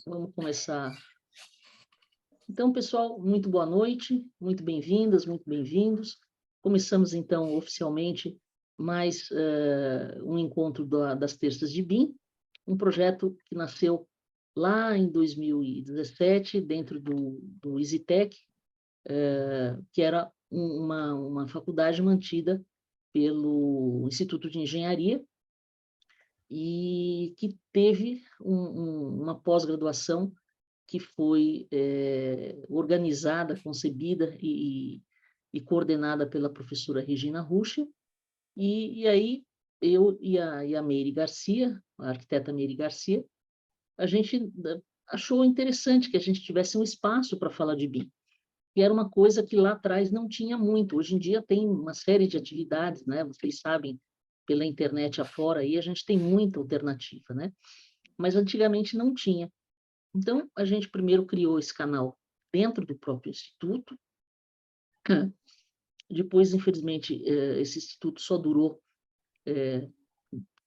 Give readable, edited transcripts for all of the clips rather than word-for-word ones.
Vamos começar. Então, pessoal, muito boa noite, muito bem-vindas, muito bem-vindos. Começamos, então, oficialmente, mais um encontro das Terças de BIM, um projeto que nasceu lá em 2017, dentro do EasyTech, que era uma faculdade mantida pelo Instituto de Engenharia, e que teve uma pós-graduação que foi organizada, concebida e coordenada pela professora Regina Ruschel, e aí eu e a Meire Garcia, a arquiteta Meire Garcia, a gente achou interessante que a gente tivesse um espaço para falar de BIM, que era uma coisa que lá atrás não tinha muito. Hoje em dia tem uma série de atividades, né? Vocês sabem, pela internet afora, aí a gente tem muita alternativa, né? Mas antigamente não tinha. Então, a gente primeiro criou esse canal dentro do próprio instituto. Depois, infelizmente, esse instituto só durou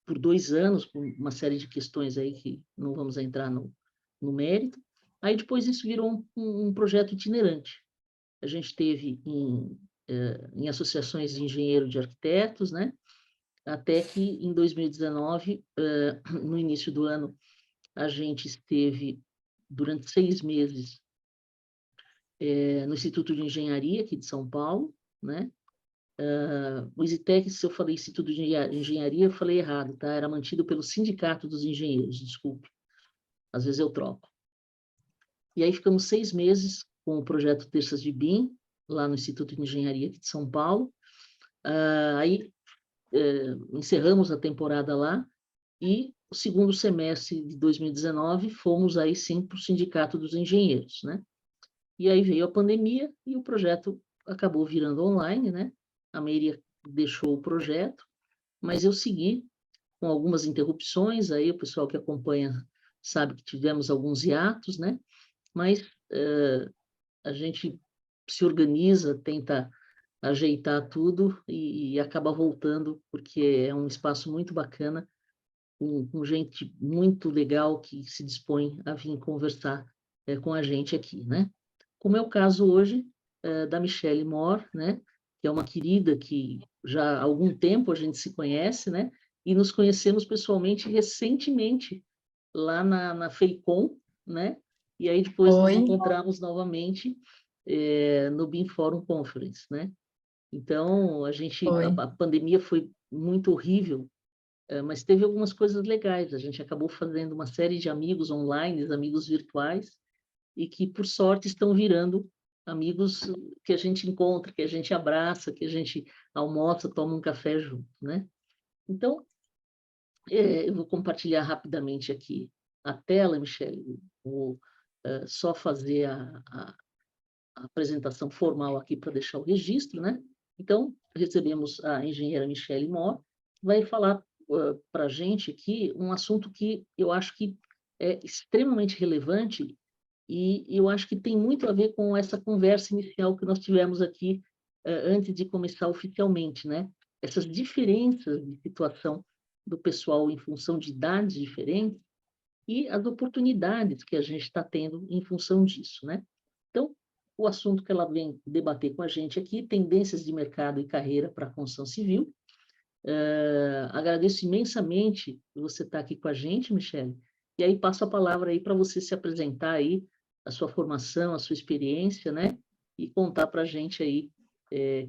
por 2 anos, por uma série de questões aí que não vamos entrar no mérito. Aí, depois, isso virou um projeto itinerante. A gente teve em associações de engenheiro de arquitetos, né? Até que, em 2019, no início do ano, a gente esteve, durante 6 meses, no Instituto de Engenharia, aqui de São Paulo, né? O EasyTech, se eu falei Instituto de Engenharia, eu falei errado, tá? Era mantido pelo Sindicato dos Engenheiros, desculpe. Às vezes eu troco. E aí ficamos 6 meses com o projeto Terças de BIM, lá no Instituto de Engenharia aqui de São Paulo. Aí encerramos a temporada lá e o segundo semestre de 2019 fomos aí sim para o Sindicato dos Engenheiros, né? E aí veio a pandemia e o projeto acabou virando online, né? A Meire deixou o projeto, mas eu segui com algumas interrupções, aí o pessoal que acompanha sabe que tivemos alguns hiatos, né? Mas a gente se organiza, tenta ajeitar tudo e acaba voltando, porque é um espaço muito bacana, com gente muito legal que se dispõe a vir conversar com a gente aqui, né? Como é o caso hoje da Michelle Moore, né? Que é uma querida que já há algum tempo a gente se conhece, né? E nos conhecemos pessoalmente recentemente, lá na FEICOM, né? E aí depois nos Oi, encontramos novamente no BIM Forum Conference, né? Então, oi. a pandemia foi muito horrível, mas teve algumas coisas legais. A gente acabou fazendo uma série de amigos online, amigos virtuais, e que, por sorte, estão virando amigos que a gente encontra, que a gente abraça, que a gente almoça, toma um café junto, né? Então, eu vou compartilhar rapidamente aqui a tela, Michele. Vou só fazer a apresentação formal aqui para deixar o registro, né? Então, recebemos a engenheira Michelle Moore, que vai falar para a gente aqui um assunto que eu acho que é extremamente relevante e eu acho que tem muito a ver com essa conversa inicial que nós tivemos aqui antes de começar oficialmente, né? Essas diferenças de situação do pessoal em função de idades diferentes e as oportunidades que a gente está tendo em função disso, né? Então, o assunto que ela vem debater com a gente aqui, tendências de mercado e carreira para a construção civil. Agradeço imensamente você estar aqui com a gente, Michele, e aí passo a palavra aí para você se apresentar aí, a sua formação, a sua experiência, né? E contar para a gente aí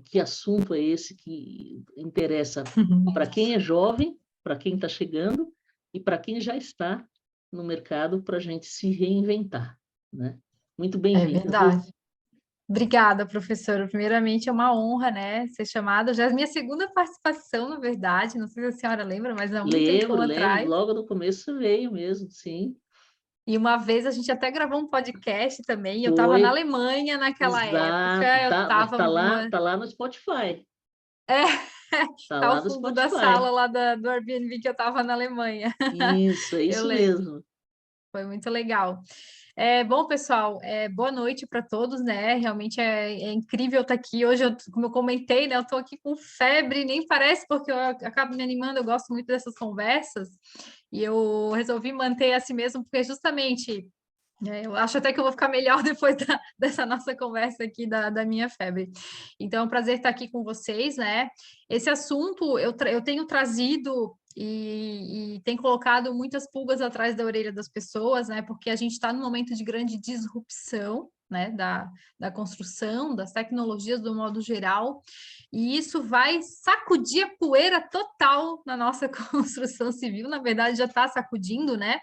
que assunto é esse que interessa para quem é jovem, para quem está chegando e para quem já está no mercado para a gente se reinventar, né? Muito É bem-vinda, viu? verdade. Obrigada, professora. Primeiramente, é uma honra, né, ser chamada. Já é a minha segunda participação, na verdade. Não sei se a senhora lembra, mas há muito tempo Lembro, atrás. logo no começo veio mesmo, sim. E uma vez a gente até gravou um podcast também. Eu estava na Foi, Alemanha naquela exato, época. Eu tá, mas estava numa... tá lá no Spotify, É, tá tá lá o no fundo da Spotify. sala lá do Airbnb que eu estava na Alemanha. Isso, é Eu isso lembro. mesmo. Foi muito legal. Bom, pessoal, boa noite para todos, né? Realmente é incrível estar aqui. Hoje, como eu comentei, né? Eu estou aqui com febre, nem parece, porque eu acabo me animando, eu gosto muito dessas conversas, e eu resolvi manter assim mesmo, porque justamente Eu acho até que eu vou ficar melhor depois dessa nossa conversa aqui da minha febre. Então, é um prazer estar aqui com vocês, né? Esse assunto eu tenho trazido e tem colocado muitas pulgas atrás da orelha das pessoas, né? Porque a gente está num momento de grande disrupção, né? Da construção, das tecnologias do modo geral, e isso vai sacudir a poeira total na nossa construção civil. Na verdade, já está sacudindo, né?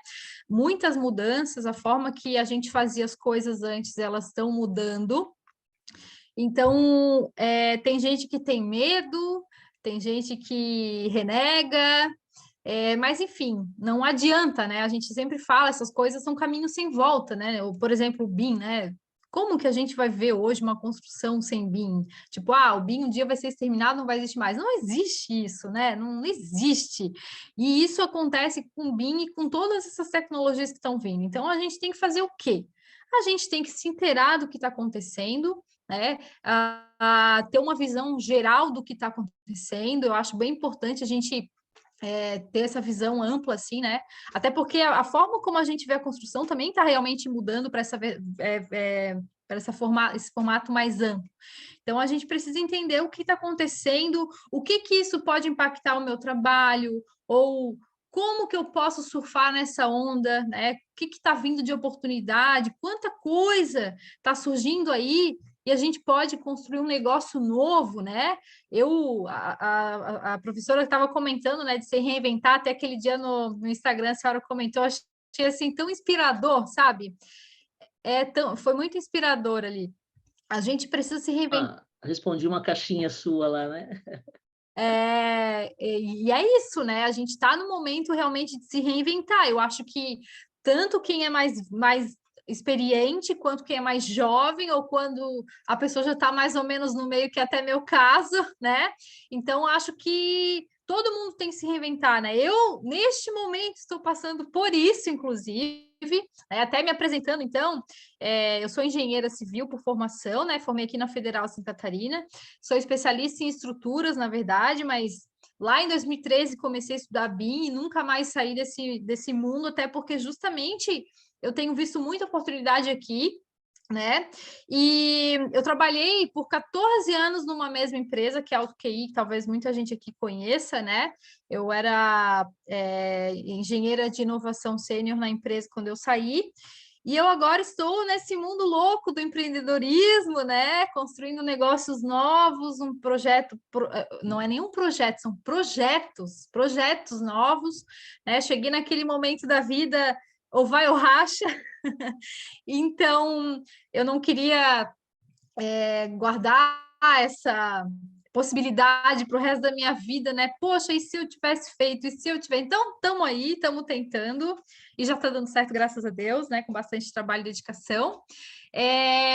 Muitas mudanças, a forma que a gente fazia as coisas antes, elas estão mudando. Então, tem gente que tem medo, tem gente que renega, mas enfim, não adianta, né? A gente sempre fala, essas coisas são caminhos sem volta, né? Ou, por exemplo, o BIM, né? Como que a gente vai ver hoje uma construção sem BIM? Tipo, o BIM um dia vai ser exterminado, não vai existir mais. Não existe isso, né? Não existe. E isso acontece com o BIM e com todas essas tecnologias que estão vindo. Então, a gente tem que fazer o quê? A gente tem que se inteirar do que está acontecendo, né? Ter uma visão geral do que está acontecendo. Eu acho bem importante a gente ter essa visão ampla, assim, né? Até porque a forma como a gente vê a construção também está realmente mudando para esse formato mais amplo. Então, a gente precisa entender o que está acontecendo, o que isso pode impactar o meu trabalho, ou como que eu posso surfar nessa onda, né? O que está vindo de oportunidade, quanta coisa está surgindo aí, e a gente pode construir um negócio novo, né? A professora estava comentando, né, de se reinventar, até aquele dia no Instagram, a senhora comentou, achei assim tão inspirador, sabe? Foi muito inspirador ali. A gente precisa se reinventar. Respondi uma caixinha sua lá, né? E é isso, né? A gente está no momento realmente de se reinventar. Eu acho que tanto quem é mais experiente, quanto quem é mais jovem, ou quando a pessoa já está mais ou menos no meio, que é até meu caso, né? Então, acho que todo mundo tem que se reinventar, né? Eu, neste momento, estou passando por isso, inclusive, né? Até me apresentando, então, eu sou engenheira civil por formação, né? Formei aqui na Federal Santa Catarina, sou especialista em estruturas, na verdade, mas lá em 2013 comecei a estudar BIM e nunca mais saí desse mundo, até porque justamente eu tenho visto muita oportunidade aqui, né? E eu trabalhei por 14 anos numa mesma empresa, que é a AutoQI, que talvez muita gente aqui conheça, né? Eu era engenheira de inovação sênior na empresa quando eu saí, e eu agora estou nesse mundo louco do empreendedorismo, né? Construindo negócios novos, um projeto, não é nenhum projeto, são projetos novos, né? Cheguei naquele momento da vida, ou vai ou racha. Então, eu não queria guardar essa possibilidade para o resto da minha vida, né? Poxa, e se eu tivesse feito? E se eu tiver? Então, estamos aí, estamos tentando, e já está dando certo, graças a Deus, né? Com bastante trabalho e dedicação.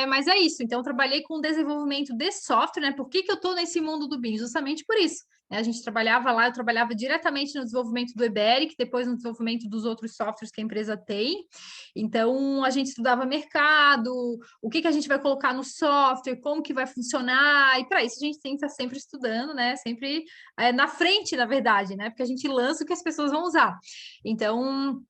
Mas é isso. Então, eu trabalhei com desenvolvimento de software, né? Por que eu estou nesse mundo do BIM? Justamente por isso. A gente trabalhava lá, eu trabalhava diretamente no desenvolvimento do Iberic, depois no desenvolvimento dos outros softwares que a empresa tem. Então, a gente estudava mercado, o que a gente vai colocar no software, como que vai funcionar, e para isso a gente tem que estar sempre estudando, né? Sempre na frente, na verdade, né? Porque a gente lança o que as pessoas vão usar. Então,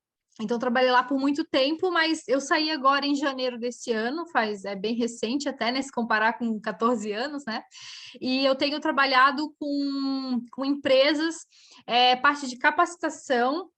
trabalhei lá por muito tempo, mas eu saí agora em janeiro desse ano, é bem recente até, né? Se comparar com 14 anos, né? E eu tenho trabalhado com empresas, parte de capacitação,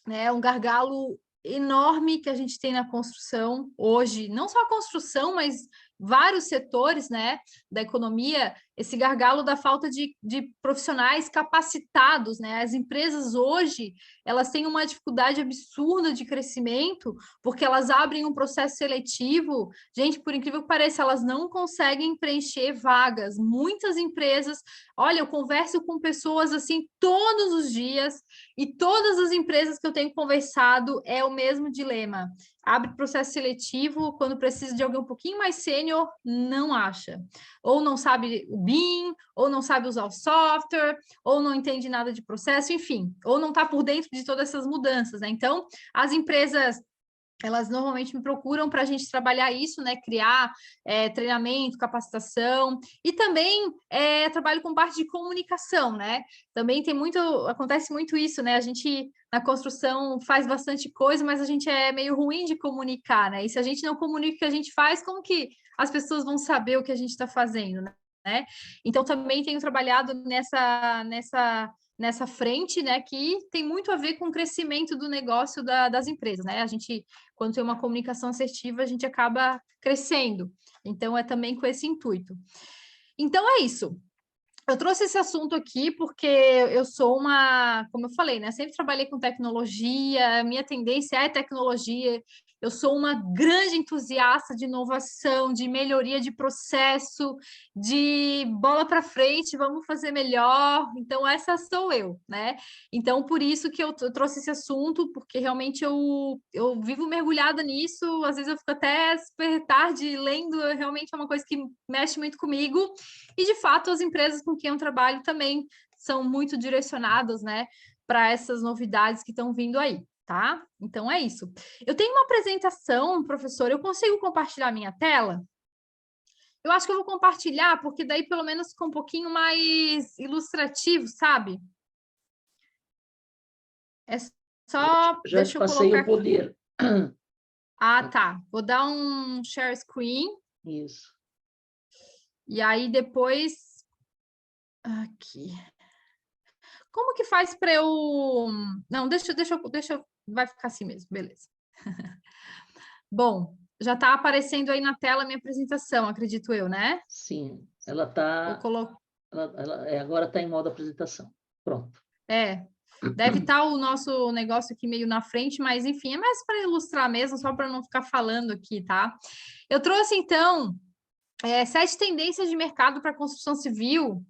né? Um gargalo enorme que a gente tem na construção hoje, não só a construção, mas vários setores, né, da economia, esse gargalo da falta de profissionais capacitados, né? As empresas hoje, elas têm uma dificuldade absurda de crescimento, porque elas abrem um processo seletivo, gente, por incrível que pareça, elas não conseguem preencher vagas. Muitas empresas, olha, eu converso com pessoas assim todos os dias, e todas as empresas que eu tenho conversado é o mesmo dilema. Abre processo seletivo, quando precisa de alguém um pouquinho mais sênior, não acha. Ou não sabe o BIM, ou não sabe usar o software, ou não entende nada de processo, enfim, ou não está por dentro de todas essas mudanças, né? Então, as empresas elas normalmente me procuram para a gente trabalhar isso, né? Criar treinamento, capacitação, e também trabalho com parte de comunicação, né? Também acontece muito isso, né? A gente na construção faz bastante coisa, mas a gente é meio ruim de comunicar, né? E se a gente não comunica o que a gente faz, como que as pessoas vão saber o que a gente está fazendo, né? Então também tenho trabalhado nessa frente, né, que tem muito a ver com o crescimento do negócio das empresas, né? A gente, quando tem uma comunicação assertiva, a gente acaba crescendo. Então, é também com esse intuito. Então, é isso. Eu trouxe esse assunto aqui porque eu sou como eu falei, né? Sempre trabalhei com tecnologia, a minha tendência é tecnologia. Eu sou uma grande entusiasta de inovação, de melhoria de processo, de bola para frente, vamos fazer melhor. Então, essa sou eu, né? Então, por isso que eu trouxe esse assunto, porque realmente eu vivo mergulhada nisso. Às vezes eu fico até super tarde lendo, realmente é uma coisa que mexe muito comigo. E, de fato, as empresas com quem eu trabalho também são muito direcionadas, né, para essas novidades que estão vindo aí, tá? Então, é isso. Eu tenho uma apresentação, professor, eu consigo compartilhar minha tela? Eu acho que eu vou compartilhar, porque daí pelo menos fica um pouquinho mais ilustrativo, sabe? É só... Já te Deixa eu passei colocar o poder. aqui. Ah, tá. Vou dar um share screen. Isso. E aí depois... Aqui. Como que faz para eu... Não, deixa eu... Vai ficar assim mesmo, beleza. Bom, já está aparecendo aí na tela a minha apresentação, acredito eu, né? Sim, ela Vou está... colocar... agora está em modo apresentação. Pronto. Deve estar o nosso negócio aqui meio na frente, mas enfim, é mais para ilustrar mesmo, só para não ficar falando aqui, tá? Eu trouxe, então, 7 tendências de mercado para construção civil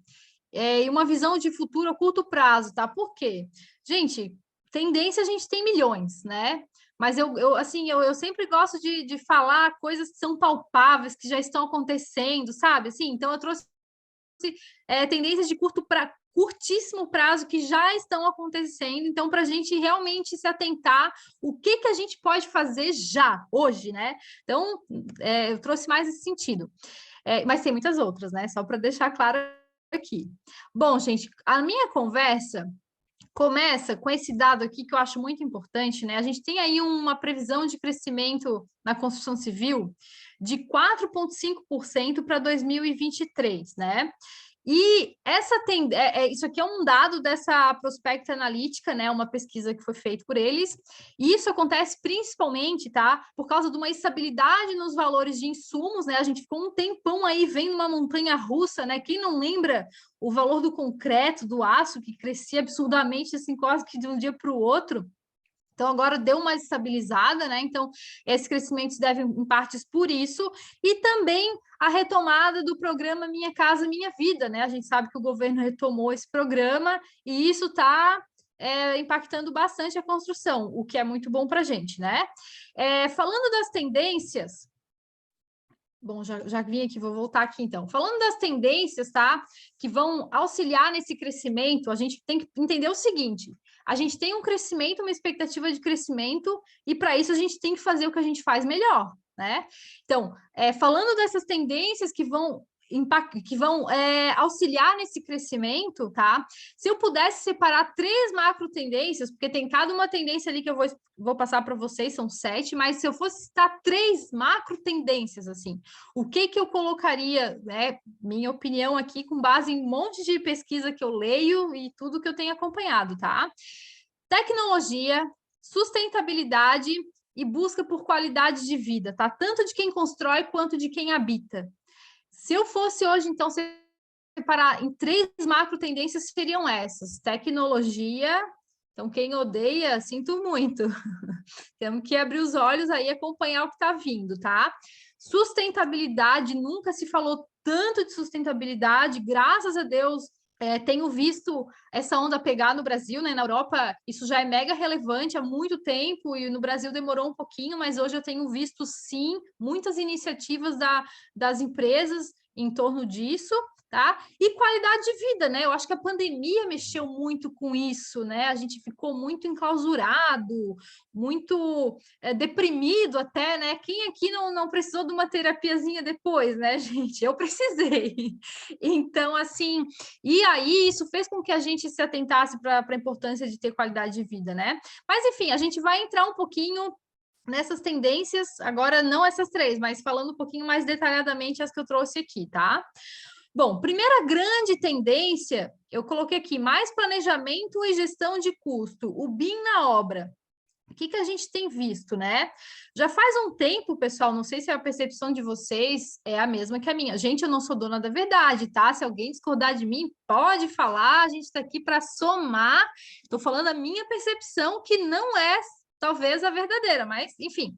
e uma visão de futuro a curto prazo, tá? Por quê? Gente, tendência a gente tem milhões, né? Mas eu sempre gosto de falar coisas que são palpáveis, que já estão acontecendo, sabe? Assim, então eu trouxe tendências de curtíssimo prazo que já estão acontecendo, então, para a gente realmente se atentar o que a gente pode fazer já, hoje, né? Então, eu trouxe mais esse sentido. Mas tem muitas outras, né? Só para deixar claro aqui. Bom, gente, a minha conversa começa com esse dado aqui que eu acho muito importante, né? A gente tem aí uma previsão de crescimento na construção civil de 4,5% para 2023, né? E isso aqui é um dado dessa Prospect Analytica, né? Uma pesquisa que foi feita por eles. E isso acontece principalmente, tá? Por causa de uma estabilidade nos valores de insumos, né? A gente ficou um tempão aí vendo uma montanha russa, né? Quem não lembra o valor do concreto, do aço, que crescia absurdamente, assim, quase que de um dia para o outro? Então, agora deu uma estabilizada, né? Então, esse crescimento se deve, em partes, por isso, e também a retomada do programa Minha Casa Minha Vida, né? A gente sabe que o governo retomou esse programa e isso está impactando bastante a construção, o que é muito bom para a gente, né? Falando das tendências... Bom, já vim aqui, vou voltar aqui então. Falando das tendências, tá? Que vão auxiliar nesse crescimento, a gente tem que entender o seguinte: a gente tem um crescimento, uma expectativa de crescimento, e para isso a gente tem que fazer o que a gente faz melhor, né? Então, falando dessas tendências que vão auxiliar nesse crescimento, tá? Se eu pudesse separar 3 macro tendências, porque tem cada uma tendência ali que eu vou passar para vocês, são 7, mas se eu fosse citar 3 macro tendências, assim, o que eu colocaria, né? Minha opinião aqui, com base em um monte de pesquisa que eu leio e tudo que eu tenho acompanhado, tá? Tecnologia, sustentabilidade e busca por qualidade de vida, tá? Tanto de quem constrói quanto de quem habita. Se eu fosse hoje, então, separar em 3 macro tendências, seriam essas: tecnologia. Então, quem odeia, sinto muito. Temos que abrir os olhos aí e acompanhar o que está vindo, tá? Sustentabilidade, nunca se falou tanto de sustentabilidade, graças a Deus. Tenho visto essa onda pegar no Brasil, né? Na Europa isso já é mega relevante há muito tempo e no Brasil demorou um pouquinho, mas hoje eu tenho visto sim muitas iniciativas das empresas em torno disso, tá? E qualidade de vida, né? Eu acho que a pandemia mexeu muito com isso, né? A gente ficou muito enclausurado, muito deprimido até, né? Quem aqui não precisou de uma terapiazinha depois, né, gente? Eu precisei. Então, assim, e aí isso fez com que a gente se atentasse para a importância de ter qualidade de vida, né? Mas, enfim, a gente vai entrar um pouquinho nessas tendências, agora não essas três, mas falando um pouquinho mais detalhadamente as que eu trouxe aqui, tá? Bom, primeira grande tendência, eu coloquei aqui, mais planejamento e gestão de custo, o BIM na obra. O que a gente tem visto, né? Já faz um tempo, pessoal, não sei se a percepção de vocês é a mesma que a minha. Gente, eu não sou dona da verdade, tá? Se alguém discordar de mim, pode falar, a gente está aqui para somar. Estou falando a minha percepção, que não é talvez a verdadeira, mas enfim.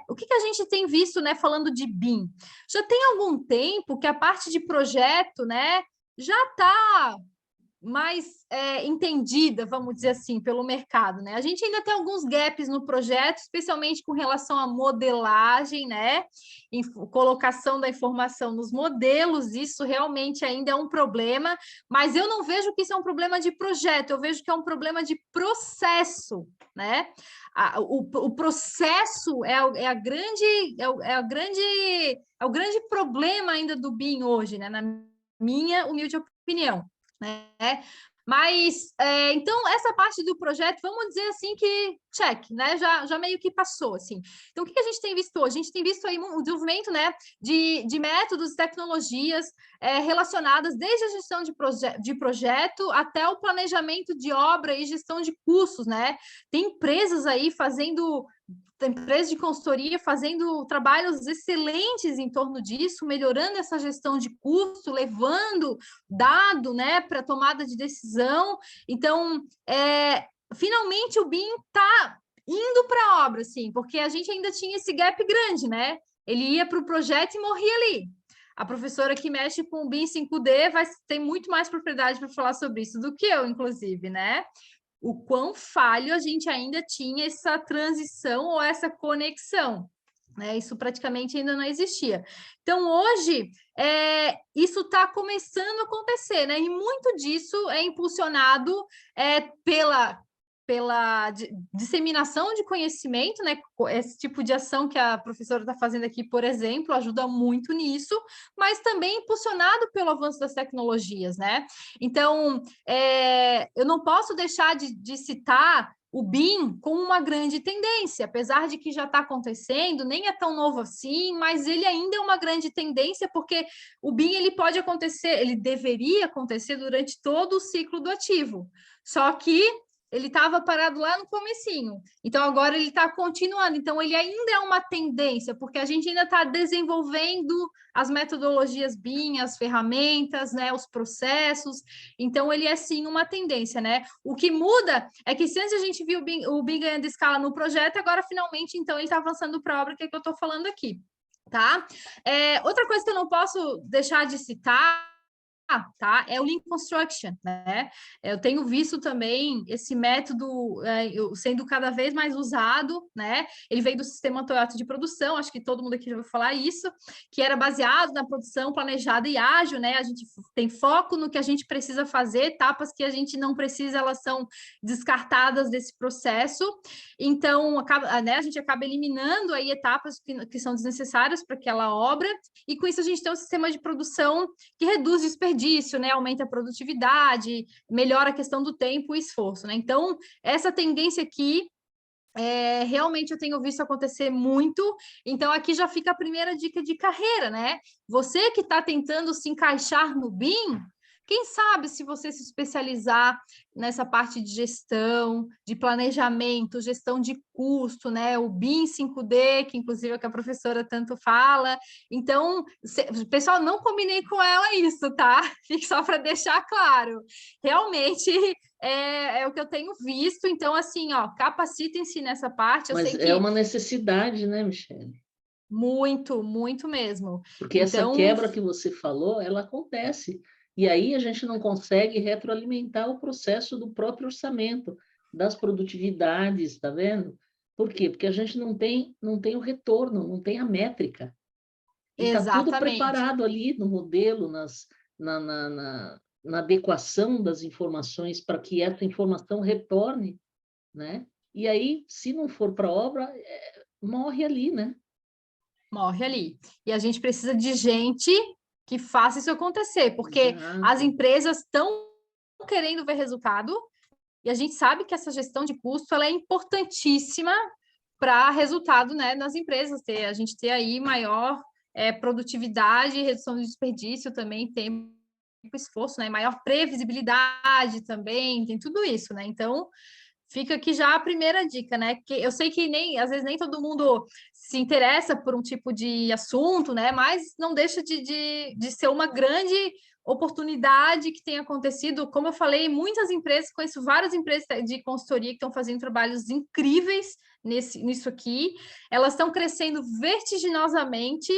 O que a gente tem visto, né, falando de BIM? Já tem algum tempo que a parte de projeto, né, já está mais entendida, vamos dizer assim, pelo mercado, né? A gente ainda tem alguns gaps no projeto, especialmente com relação à modelagem, né? Colocação da informação nos modelos, isso realmente ainda é um problema, mas eu não vejo que isso é um problema de projeto, eu vejo que é um problema de processo, né? O processo é o grande problema ainda do BIM hoje, né? Na minha humilde opinião. Né? Mas, então, essa parte do projeto, vamos dizer assim que check, né? Já meio que passou, assim. Então, o que a gente tem visto hoje? A gente tem visto aí o desenvolvimento, né, de métodos e tecnologias relacionadas desde a gestão de projeto até o planejamento de obra e gestão de custos, né? Tem empresas aí fazendo empresas de consultoria fazendo trabalhos excelentes em torno disso, melhorando essa gestão de custo, levando dado, né, para tomada de decisão. Então, finalmente o BIM está indo para a obra, assim, porque a gente ainda tinha esse gap grande, né? Ele ia para o projeto e morria ali. A professora que mexe com o BIM 5D vai ter muito mais propriedade para falar sobre isso do que eu, inclusive, né? O quão falho a gente ainda tinha essa transição ou essa conexão. Né? Isso praticamente ainda não existia. Então, hoje, isso está começando a acontecer, né? E muito disso é impulsionado pela disseminação de conhecimento, né? Esse tipo de ação que a professora está fazendo aqui, por exemplo, ajuda muito nisso, mas também impulsionado pelo avanço das tecnologias, né? Então, eu não posso deixar de citar o BIM como uma grande tendência, apesar de que já está acontecendo, nem é tão novo assim, mas ele ainda é uma grande tendência, porque o BIM ele pode acontecer, ele deveria acontecer durante todo o ciclo do ativo. Só que ele estava parado lá no comecinho, então agora ele está continuando, então ele ainda é uma tendência, porque a gente ainda está desenvolvendo as metodologias BIM, as ferramentas, né, os processos, então ele é sim uma tendência, né? O que muda é que se antes a gente viu o BIM ganhando escala no projeto, agora finalmente então ele está avançando para a obra que eu estou falando aqui, tá? Outra coisa que eu não posso deixar de citar, tá? É o Lean Construction, né? Eu tenho visto também esse método sendo cada vez mais usado, né? Ele veio do sistema Toyota de produção, acho que todo mundo aqui já ouviu falar isso, que era baseado na produção planejada e ágil, né? A gente tem foco no que a gente precisa fazer, etapas que a gente não precisa, elas são descartadas desse processo. Então, a gente acaba eliminando aí etapas que são desnecessárias para aquela obra, e com isso a gente tem um sistema de produção que reduz desperdício, né? Aumenta a produtividade, melhora a questão do tempo e esforço, né? Então, essa tendência aqui, realmente eu tenho visto acontecer muito, então aqui já fica a primeira dica de carreira, né? Você que está tentando se encaixar no BIM, quem sabe se você se especializar nessa parte de gestão, de planejamento, gestão de custo, né? O BIM 5D, que inclusive é o que a professora tanto fala. Então, pessoal, não combinei com ela isso, tá? Fique só para deixar claro. Realmente é o que eu tenho visto, então, assim, ó, capacitem-se nessa parte. Eu Mas sei é que uma necessidade, né, Michele? muito, muito mesmo. Porque essa Então, quebra que você falou, ela acontece. E aí a gente não consegue retroalimentar o processo do próprio orçamento, das produtividades, está vendo? Por quê? Porque a gente não tem o retorno, não tem a métrica. E está tudo Exatamente. preparado ali no modelo, na adequação das informações para que essa informação retorne, né? E aí, se não for para a obra, morre ali, né? Morre ali. E a gente precisa de gente que faça isso acontecer, porque as Exato. empresas estão querendo ver resultado, e a gente sabe que essa gestão de custo ela é importantíssima para resultado, né, nas empresas, a gente ter aí maior produtividade, redução de desperdício também, tempo e esforço, né, maior previsibilidade também, tem tudo isso, né? Então, fica aqui já a primeira dica, né? Que eu sei que às vezes nem todo mundo se interessa por um tipo de assunto, né? Mas não deixa de ser uma grande oportunidade que tem acontecido. Como eu falei, muitas empresas, conheço várias empresas de consultoria que estão fazendo trabalhos incríveis nisso aqui. Elas estão crescendo vertiginosamente.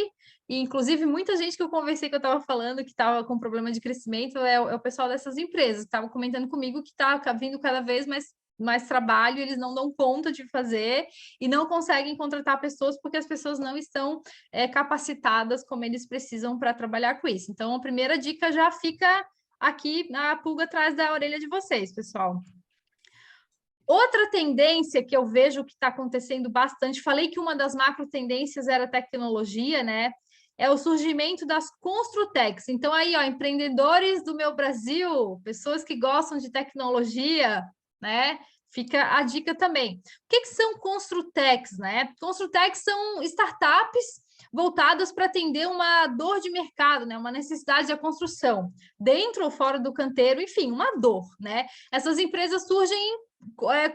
E, inclusive, muita gente que eu conversei, que eu estava falando, que estava com problema de crescimento, é o pessoal dessas empresas. Estava comentando comigo que está vindo cada vez mais trabalho, eles não dão conta de fazer e não conseguem contratar pessoas porque as pessoas não estão capacitadas como eles precisam para trabalhar com isso. Então, a primeira dica já fica aqui na pulga atrás da orelha de vocês, pessoal. Outra tendência que eu vejo que está acontecendo bastante, falei que uma das macro tendências era tecnologia, né? É o surgimento das Construtecs. Então, aí, ó, empreendedores do meu Brasil, pessoas que gostam de tecnologia, né? Fica a dica também. O que são Construtecs, né? Construtecs são startups voltadas para atender uma dor de mercado, né? Uma necessidade da construção, dentro ou fora do canteiro, enfim, uma dor, né? Essas empresas surgem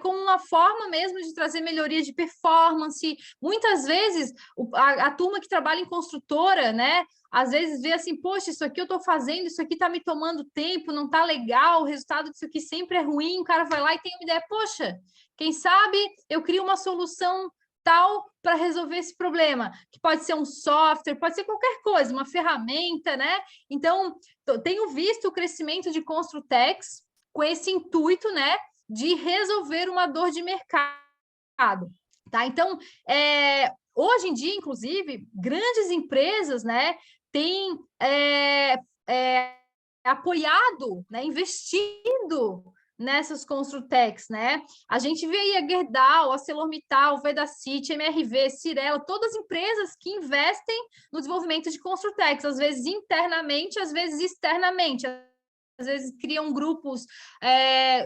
como uma forma mesmo de trazer melhoria de performance. Muitas vezes, a turma que trabalha em construtora, né? Às vezes vê assim, poxa, isso aqui eu estou fazendo, isso aqui está me tomando tempo, não está legal, o resultado disso aqui sempre é ruim, o cara vai lá e tem uma ideia, poxa, quem sabe eu crio uma solução tal para resolver esse problema, que pode ser um software, pode ser qualquer coisa, uma ferramenta, né? Então, tenho visto o crescimento de Construtecs com esse intuito, né, de resolver uma dor de mercado, tá? Então, hoje em dia, inclusive, grandes empresas, né, têm apoiado, né, investido nessas Construtecs, né? A gente vê aí a Gerdau, a ArcelorMittal, Vedacity, MRV, Cirela, todas empresas que investem no desenvolvimento de Construtecs, às vezes internamente, às vezes externamente. Às vezes criam grupos,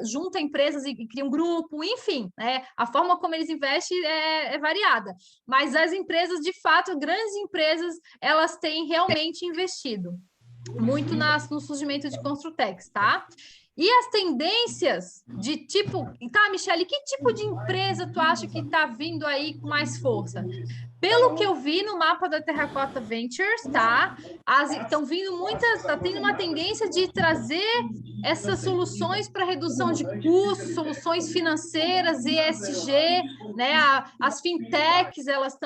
juntam empresas e criam um grupo, enfim, né? A forma como eles investem é variada. Mas as empresas, de fato, grandes empresas, elas têm realmente investido muito no surgimento de Construtecs, tá? E as tendências de tipo... Tá, Michele, que tipo de empresa tu acha que está vindo aí com mais força? Pelo que eu vi no mapa da Terracota Ventures, tá? Estão vindo muitas, tá tendo uma tendência de trazer essas soluções para redução de custos, soluções financeiras, ESG, né? As fintechs, elas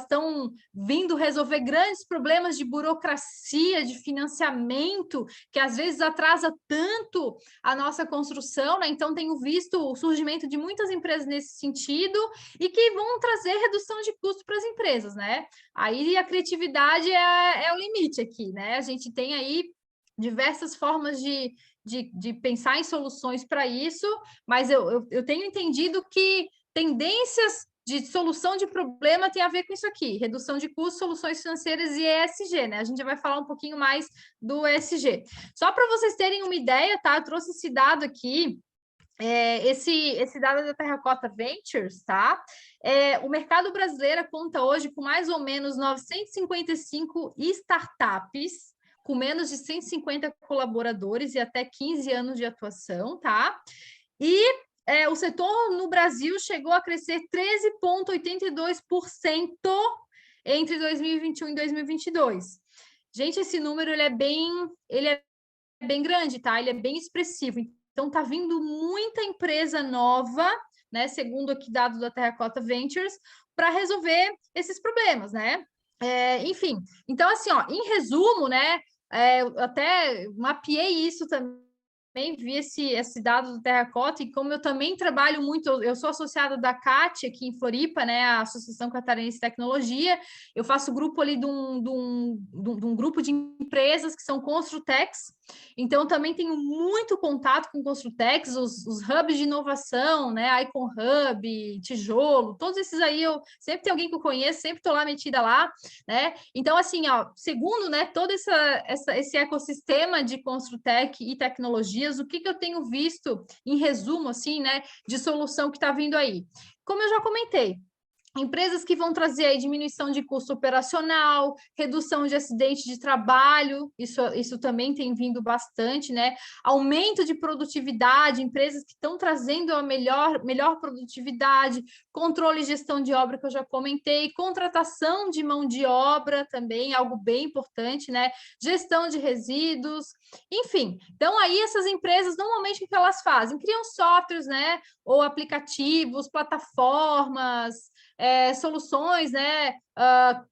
estão vindo resolver grandes problemas de burocracia, de financiamento, que às vezes atrasa tanto a nossa construção, né? Então, tenho visto o surgimento de muitas empresas nesse sentido e que vão trazer redução de custo para as empresas, né? Aí a criatividade é o limite aqui, né? A gente tem aí diversas formas de pensar em soluções para isso, mas eu tenho entendido que tendências de solução de problema tem a ver com isso aqui, redução de custos, soluções financeiras e ESG, né? A gente vai falar um pouquinho mais do ESG. Só para vocês terem uma ideia, tá? Eu trouxe esse dado aqui, esse dado da Terracota Ventures, tá? O mercado brasileiro conta hoje com mais ou menos 955 startups, com menos de 150 colaboradores e até 15 anos de atuação, tá? E o setor no Brasil chegou a crescer 13,82% entre 2021 e 2022. Gente, esse número ele é bem grande, tá? Ele é bem expressivo. Então, está vindo muita empresa nova, né? Segundo aqui dados da Terracota Ventures, para resolver esses problemas, né? Enfim, então, assim, ó, em resumo, né? Eu até mapeei isso também também vi esse dado do Terracota, e como eu também trabalho muito, eu sou associada da CAT aqui em Floripa, né, a Associação Catarinense de Tecnologia, eu faço grupo ali de um grupo de empresas que são Construtecs, então também tenho muito contato com Construtecs, os hubs de inovação, né, Icon Hub, Tijolo, todos esses aí, eu sempre tem alguém que eu conheço, sempre estou lá metida lá, né, então assim, ó, segundo, né, todo esse ecossistema de Construtec e tecnologia, o que eu tenho visto, em resumo, assim, né, de solução que está vindo aí? Como eu já comentei, empresas que vão trazer aí diminuição de custo operacional, redução de acidente de trabalho, isso também tem vindo bastante, né? Aumento de produtividade, empresas que estão trazendo a melhor produtividade, controle e gestão de obra que eu já comentei, contratação de mão de obra também, algo bem importante, né? Gestão de resíduos, enfim. Então, aí essas empresas, normalmente, o que elas fazem? Criam softwares, né? Ou aplicativos, plataformas, soluções, né?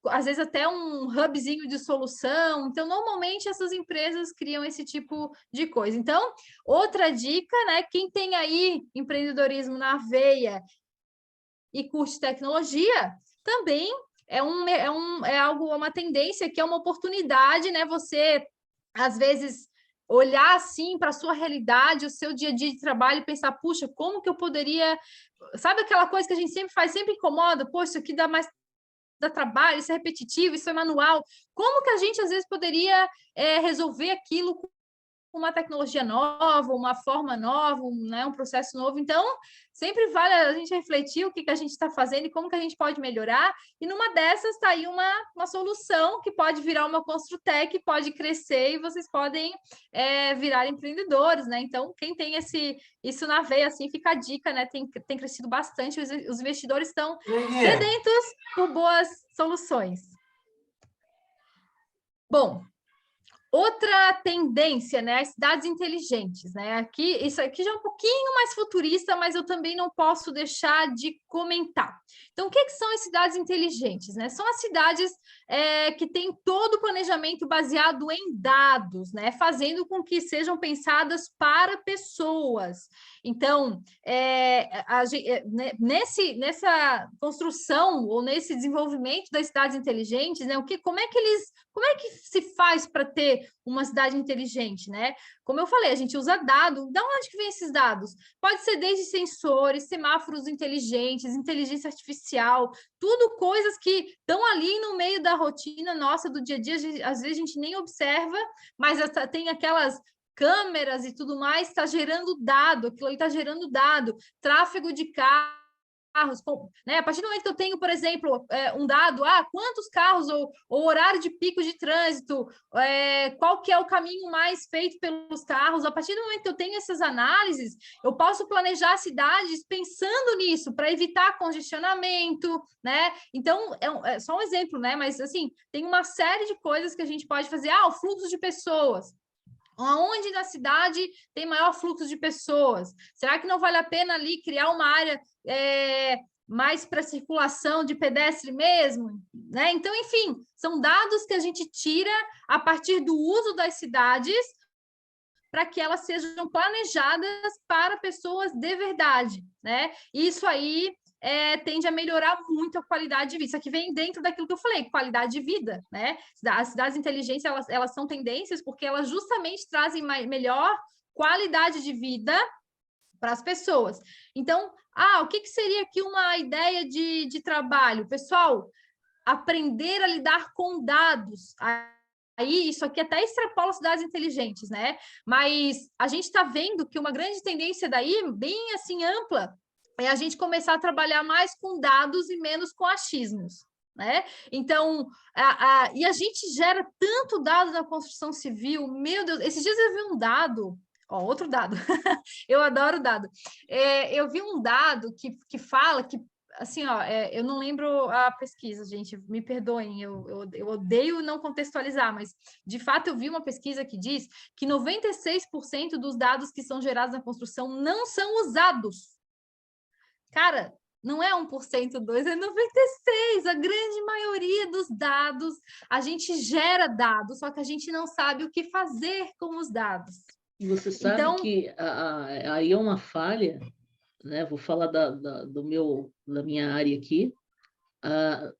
Às vezes até um hubzinho de solução. Então, normalmente essas empresas criam esse tipo de coisa. Então, outra dica, né? Quem tem aí empreendedorismo na veia e curte tecnologia, também uma tendência que é uma oportunidade, né? Você, às vezes, olhar assim para a sua realidade, o seu dia a dia de trabalho e pensar, puxa, como que eu poderia. Sabe aquela coisa que a gente sempre faz, sempre incomoda? Poxa, isso aqui dá trabalho, isso é repetitivo, isso é manual. Como que a gente, às vezes, poderia resolver aquilo com uma tecnologia nova, uma forma nova, né, um processo novo? Então, sempre vale a gente refletir o que a gente está fazendo e como que a gente pode melhorar. E numa dessas está aí uma solução que pode virar uma Construtec, pode crescer e vocês podem virar empreendedores, né? Então, quem tem isso na veia, assim, fica a dica, né? Tem crescido bastante, os investidores estão sedentos por boas soluções. Bom, outra tendência, né, as cidades inteligentes, né? Isso aqui já é um pouquinho mais futurista, mas eu também não posso deixar de comentar. Então, o que são as cidades inteligentes, né? São as cidades que têm todo o planejamento baseado em dados, né? Fazendo com que sejam pensadas para pessoas. Então, nessa construção ou nesse desenvolvimento das cidades inteligentes, né? Como é que se faz para ter uma cidade inteligente, né? Como eu falei, a gente usa dado. Da onde que vem esses dados? Pode ser desde sensores, semáforos inteligentes, inteligência artificial, tudo coisas que estão ali no meio da rotina nossa do dia a dia. Às vezes a gente nem observa, mas tem aquelas câmeras e tudo mais, está gerando dado, aquilo ali está gerando dado, tráfego de carros, né? A partir do momento que eu tenho, por exemplo, um dado, quantos carros ou horário de pico de trânsito, qual que é o caminho mais feito pelos carros, a partir do momento que eu tenho essas análises, eu posso planejar cidades pensando nisso, para evitar congestionamento, né? Então, é só um exemplo, né? Mas, assim, tem uma série de coisas que a gente pode fazer. O fluxo de pessoas. Onde na cidade tem maior fluxo de pessoas? Será que não vale a pena ali criar uma área mais para circulação de pedestre mesmo? Né? Então, enfim, são dados que a gente tira a partir do uso das cidades para que elas sejam planejadas para pessoas de verdade, né? Isso aí tende a melhorar muito a qualidade de vida. Isso aqui vem dentro daquilo que eu falei, qualidade de vida, né? As cidades inteligentes, elas são tendências porque elas justamente trazem melhor qualidade de vida para as pessoas. Então, o que seria aqui uma ideia de trabalho? Pessoal, aprender a lidar com dados. Aí, isso aqui até extrapola cidades inteligentes, né? Mas a gente está vendo que uma grande tendência daí, bem assim ampla, é a gente começar a trabalhar mais com dados e menos com achismos, né? Então, e a gente gera tanto dado na construção civil, meu Deus, esses dias eu vi um dado, outro dado, eu adoro dado, eu vi um dado que fala que, assim, eu não lembro a pesquisa, gente, me perdoem, eu odeio não contextualizar, mas, de fato, eu vi uma pesquisa que diz que 96% dos dados que são gerados na construção não são usados. Cara, não é 1%, 2%, é 96%. A grande maioria dos dados, a gente gera dados, só que a gente não sabe o que fazer com os dados, E você sabe Então, que aí é uma falha, né? Vou falar da minha área aqui. A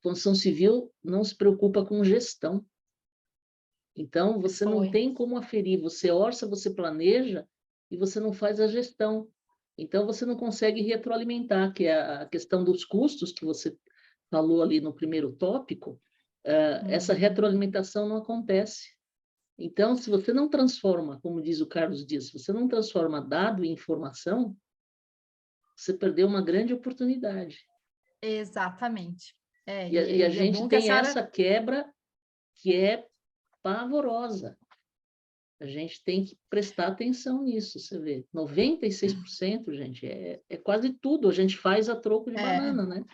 construção civil não se preocupa com gestão. Então, você não tem como aferir. Você orça, você planeja e você não faz a gestão. Então, você não consegue retroalimentar, que é a questão dos custos que você falou ali no primeiro tópico. Essa retroalimentação não acontece. Então, se você não transforma, como diz o Carlos Dias, se você não transforma dado em informação, você perdeu uma grande oportunidade. exatamente. E a É gente bom que a tem senhora... essa quebra que é pavorosa. A gente tem que prestar atenção nisso, você vê. 96%, gente, é quase tudo. A gente faz a troco de banana, né?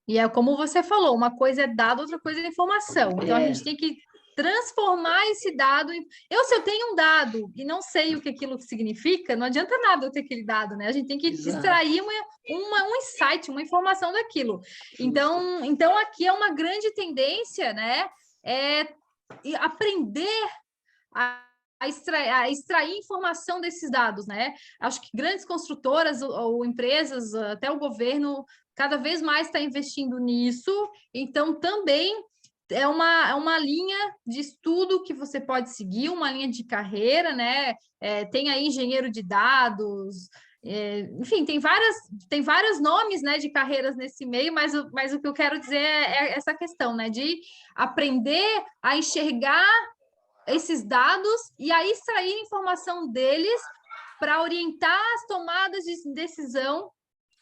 E é como você falou, uma coisa é dado, outra coisa é informação. Então, a É, gente tem que transformar esse dado em... Se eu tenho um dado e não sei o que aquilo significa, não adianta nada eu ter aquele dado, né? A gente tem que exato. extrair um insight, uma informação daquilo. Justo. Então, aqui é uma grande tendência, né? É aprender a extrair informação desses dados, né? Acho que grandes construtoras ou empresas, até o governo, cada vez mais está investindo nisso. Então, também é uma linha de estudo que você pode seguir, uma linha de carreira, né? Tem aí engenheiro de dados, enfim, tem vários nomes, né, de carreiras nesse meio, mas o que eu quero dizer é essa questão, né, de aprender a enxergar esses dados e aí extrair informação deles para orientar as tomadas de decisão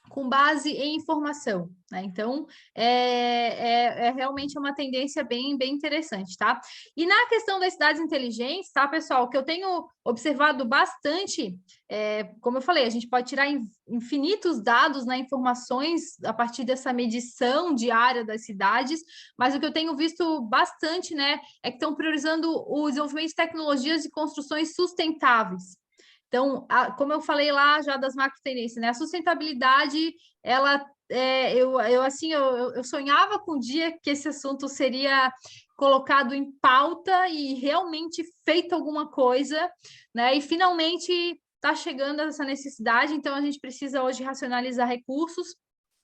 com base em informação, né? Então, é realmente uma tendência bem interessante, tá? E na questão das cidades inteligentes, tá, pessoal, o que eu tenho observado bastante, como eu falei, a gente pode tirar infinitos dados, né, informações a partir dessa medição diária das cidades, mas o que eu tenho visto bastante, né, é que estão priorizando o desenvolvimento de tecnologias de construções sustentáveis. Então, como eu falei lá já das macro tendências, né? A sustentabilidade, ela, eu sonhava com o dia que esse assunto seria colocado em pauta e realmente feito alguma coisa, né? E finalmente está chegando essa necessidade, então a gente precisa hoje racionalizar recursos,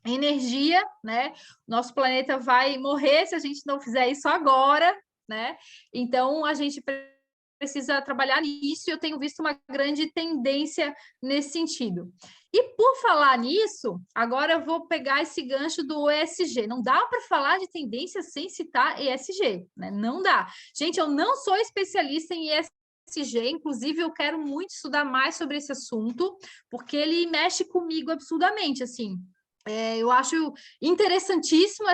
energia, né? Nosso planeta vai morrer se a gente não fizer isso agora, né? Então a gente precisa trabalhar nisso, e eu tenho visto uma grande tendência nesse sentido. E por falar nisso, agora eu vou pegar esse gancho do ESG. Não dá para falar de tendência sem citar ESG, né? Não dá. Gente, eu não sou especialista em ESG, inclusive eu quero muito estudar mais sobre esse assunto, porque ele mexe comigo absurdamente, assim. Eu acho interessantíssimo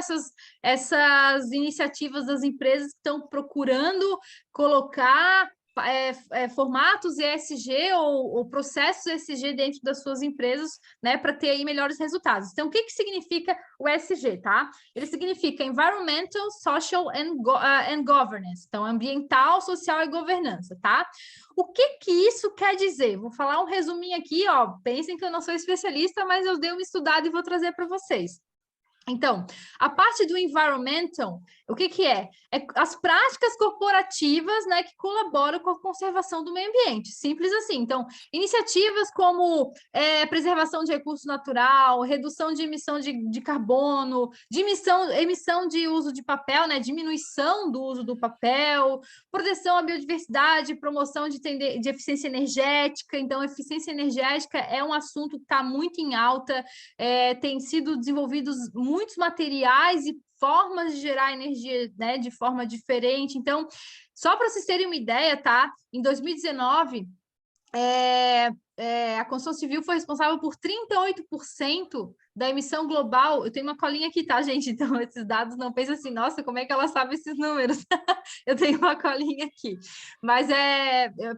essas iniciativas das empresas que estão procurando colocar formatos ESG ou processos ESG dentro das suas empresas, né, para ter aí melhores resultados. Então, o que significa o ESG, tá? Ele significa Environmental, Social and Governance. Então, ambiental, social e governança, tá? O que isso quer dizer? Vou falar um resuminho aqui, ó. Pensem que eu não sou especialista, mas eu dei uma estudada e vou trazer para vocês. Então, a parte do environmental, o que é? É as práticas corporativas, né, que colaboram com a conservação do meio ambiente, simples assim. Então, iniciativas como preservação de recurso natural, redução de emissão de carbono, emissão de uso de papel, né, diminuição do uso do papel, proteção à biodiversidade, promoção de eficiência energética. Então, eficiência energética é um assunto que está muito em alta, tem sido desenvolvidos muitos materiais e formas de gerar energia, né, de forma diferente. Então, só para vocês terem uma ideia, tá? Em 2019, a construção civil foi responsável por 38% da emissão global. Eu tenho uma colinha aqui, tá, gente? Então, esses dados não pensam assim, nossa, como é que ela sabe esses números? Eu tenho uma colinha aqui. Mas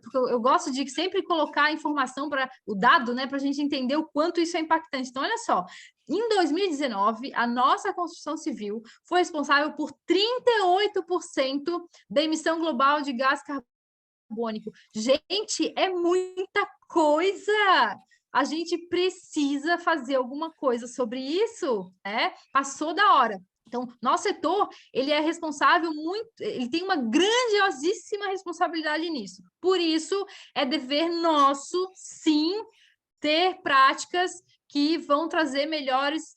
porque eu gosto de sempre colocar a informação para o dado, né, para a gente entender o quanto isso é impactante. Então, olha só, em 2019, a nossa construção civil foi responsável por 38% da emissão global de gás carbônico. Gente, é muita coisa! A gente precisa fazer alguma coisa sobre isso, né? Passou da hora. Então, nosso setor, ele é responsável ele tem uma grandiosíssima responsabilidade nisso. Por isso, é dever nosso, sim, ter práticas que vão trazer melhores,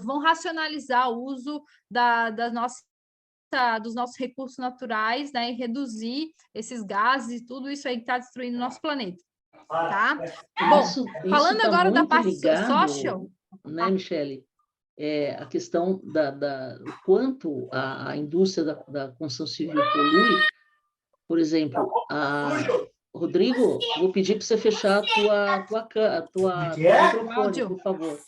vão racionalizar o uso dos nossos recursos naturais, né, e reduzir esses gases e tudo isso aí que está destruindo o nosso planeta, tá? Bom, falando tá agora da parte ligado, social... né, Michele? A questão do quanto a indústria da construção civil polui. Por exemplo, Rodrigo, vou pedir para você fechar teu microfone, por favor.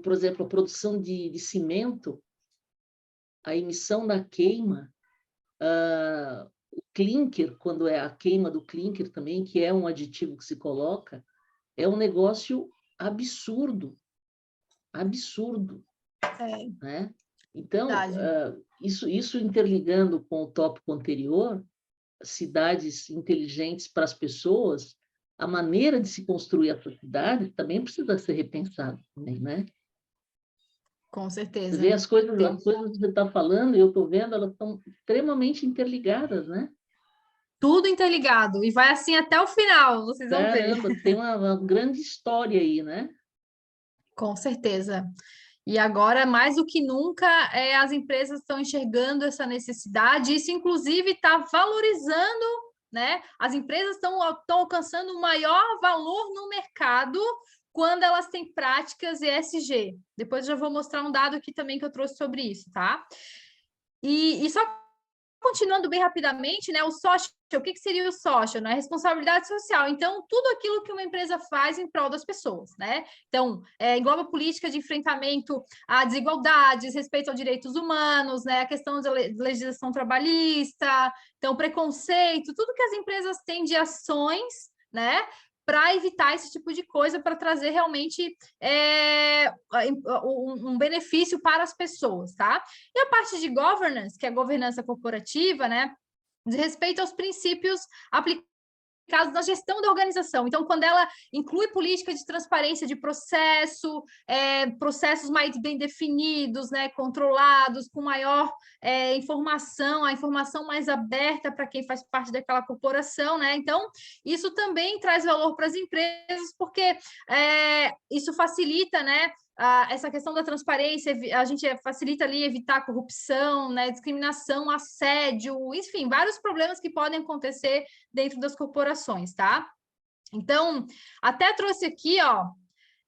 Por exemplo, a produção de cimento, a emissão da queima, o clinker, quando é a queima do clinker também, que é um aditivo que se coloca, é um negócio absurdo, né? Então, isso interligando com o tópico anterior, cidades inteligentes para as pessoas, a maneira de se construir a cidade também precisa ser repensada, né? Com certeza. Você vê as coisas que você está falando, e eu estou vendo, elas estão extremamente interligadas, né? Tudo interligado, e vai assim até o final, vocês vão ver. Caramba, tem uma grande história aí, né? Com certeza. E agora, mais do que nunca, as empresas estão enxergando essa necessidade, isso, inclusive, está valorizando, né? As empresas estão alcançando um maior valor no mercado quando elas têm práticas ESG. Depois eu já vou mostrar um dado aqui também que eu trouxe sobre isso, tá? E só continuando bem rapidamente, né? O social, o que seria o social, né? Responsabilidade social. Então, tudo aquilo que uma empresa faz em prol das pessoas, né? Então, engloba política de enfrentamento a desigualdades, respeito aos direitos humanos, né? A questão da legislação trabalhista, então, preconceito, tudo que as empresas têm de ações, né? Para evitar esse tipo de coisa, para trazer realmente um benefício para as pessoas, tá? E a parte de governance, que é a governança corporativa, né? De respeito aos princípios aplicados na gestão da organização. Então, quando ela inclui política de transparência de processo, processos mais bem definidos, né, controlados, com maior informação, a informação mais aberta para quem faz parte daquela corporação, né? Então, isso também traz valor para as empresas, porque isso facilita, né? Essa questão da transparência, a gente facilita ali evitar corrupção, né, discriminação, assédio, enfim, vários problemas que podem acontecer dentro das corporações, tá? Então, até trouxe aqui, ó,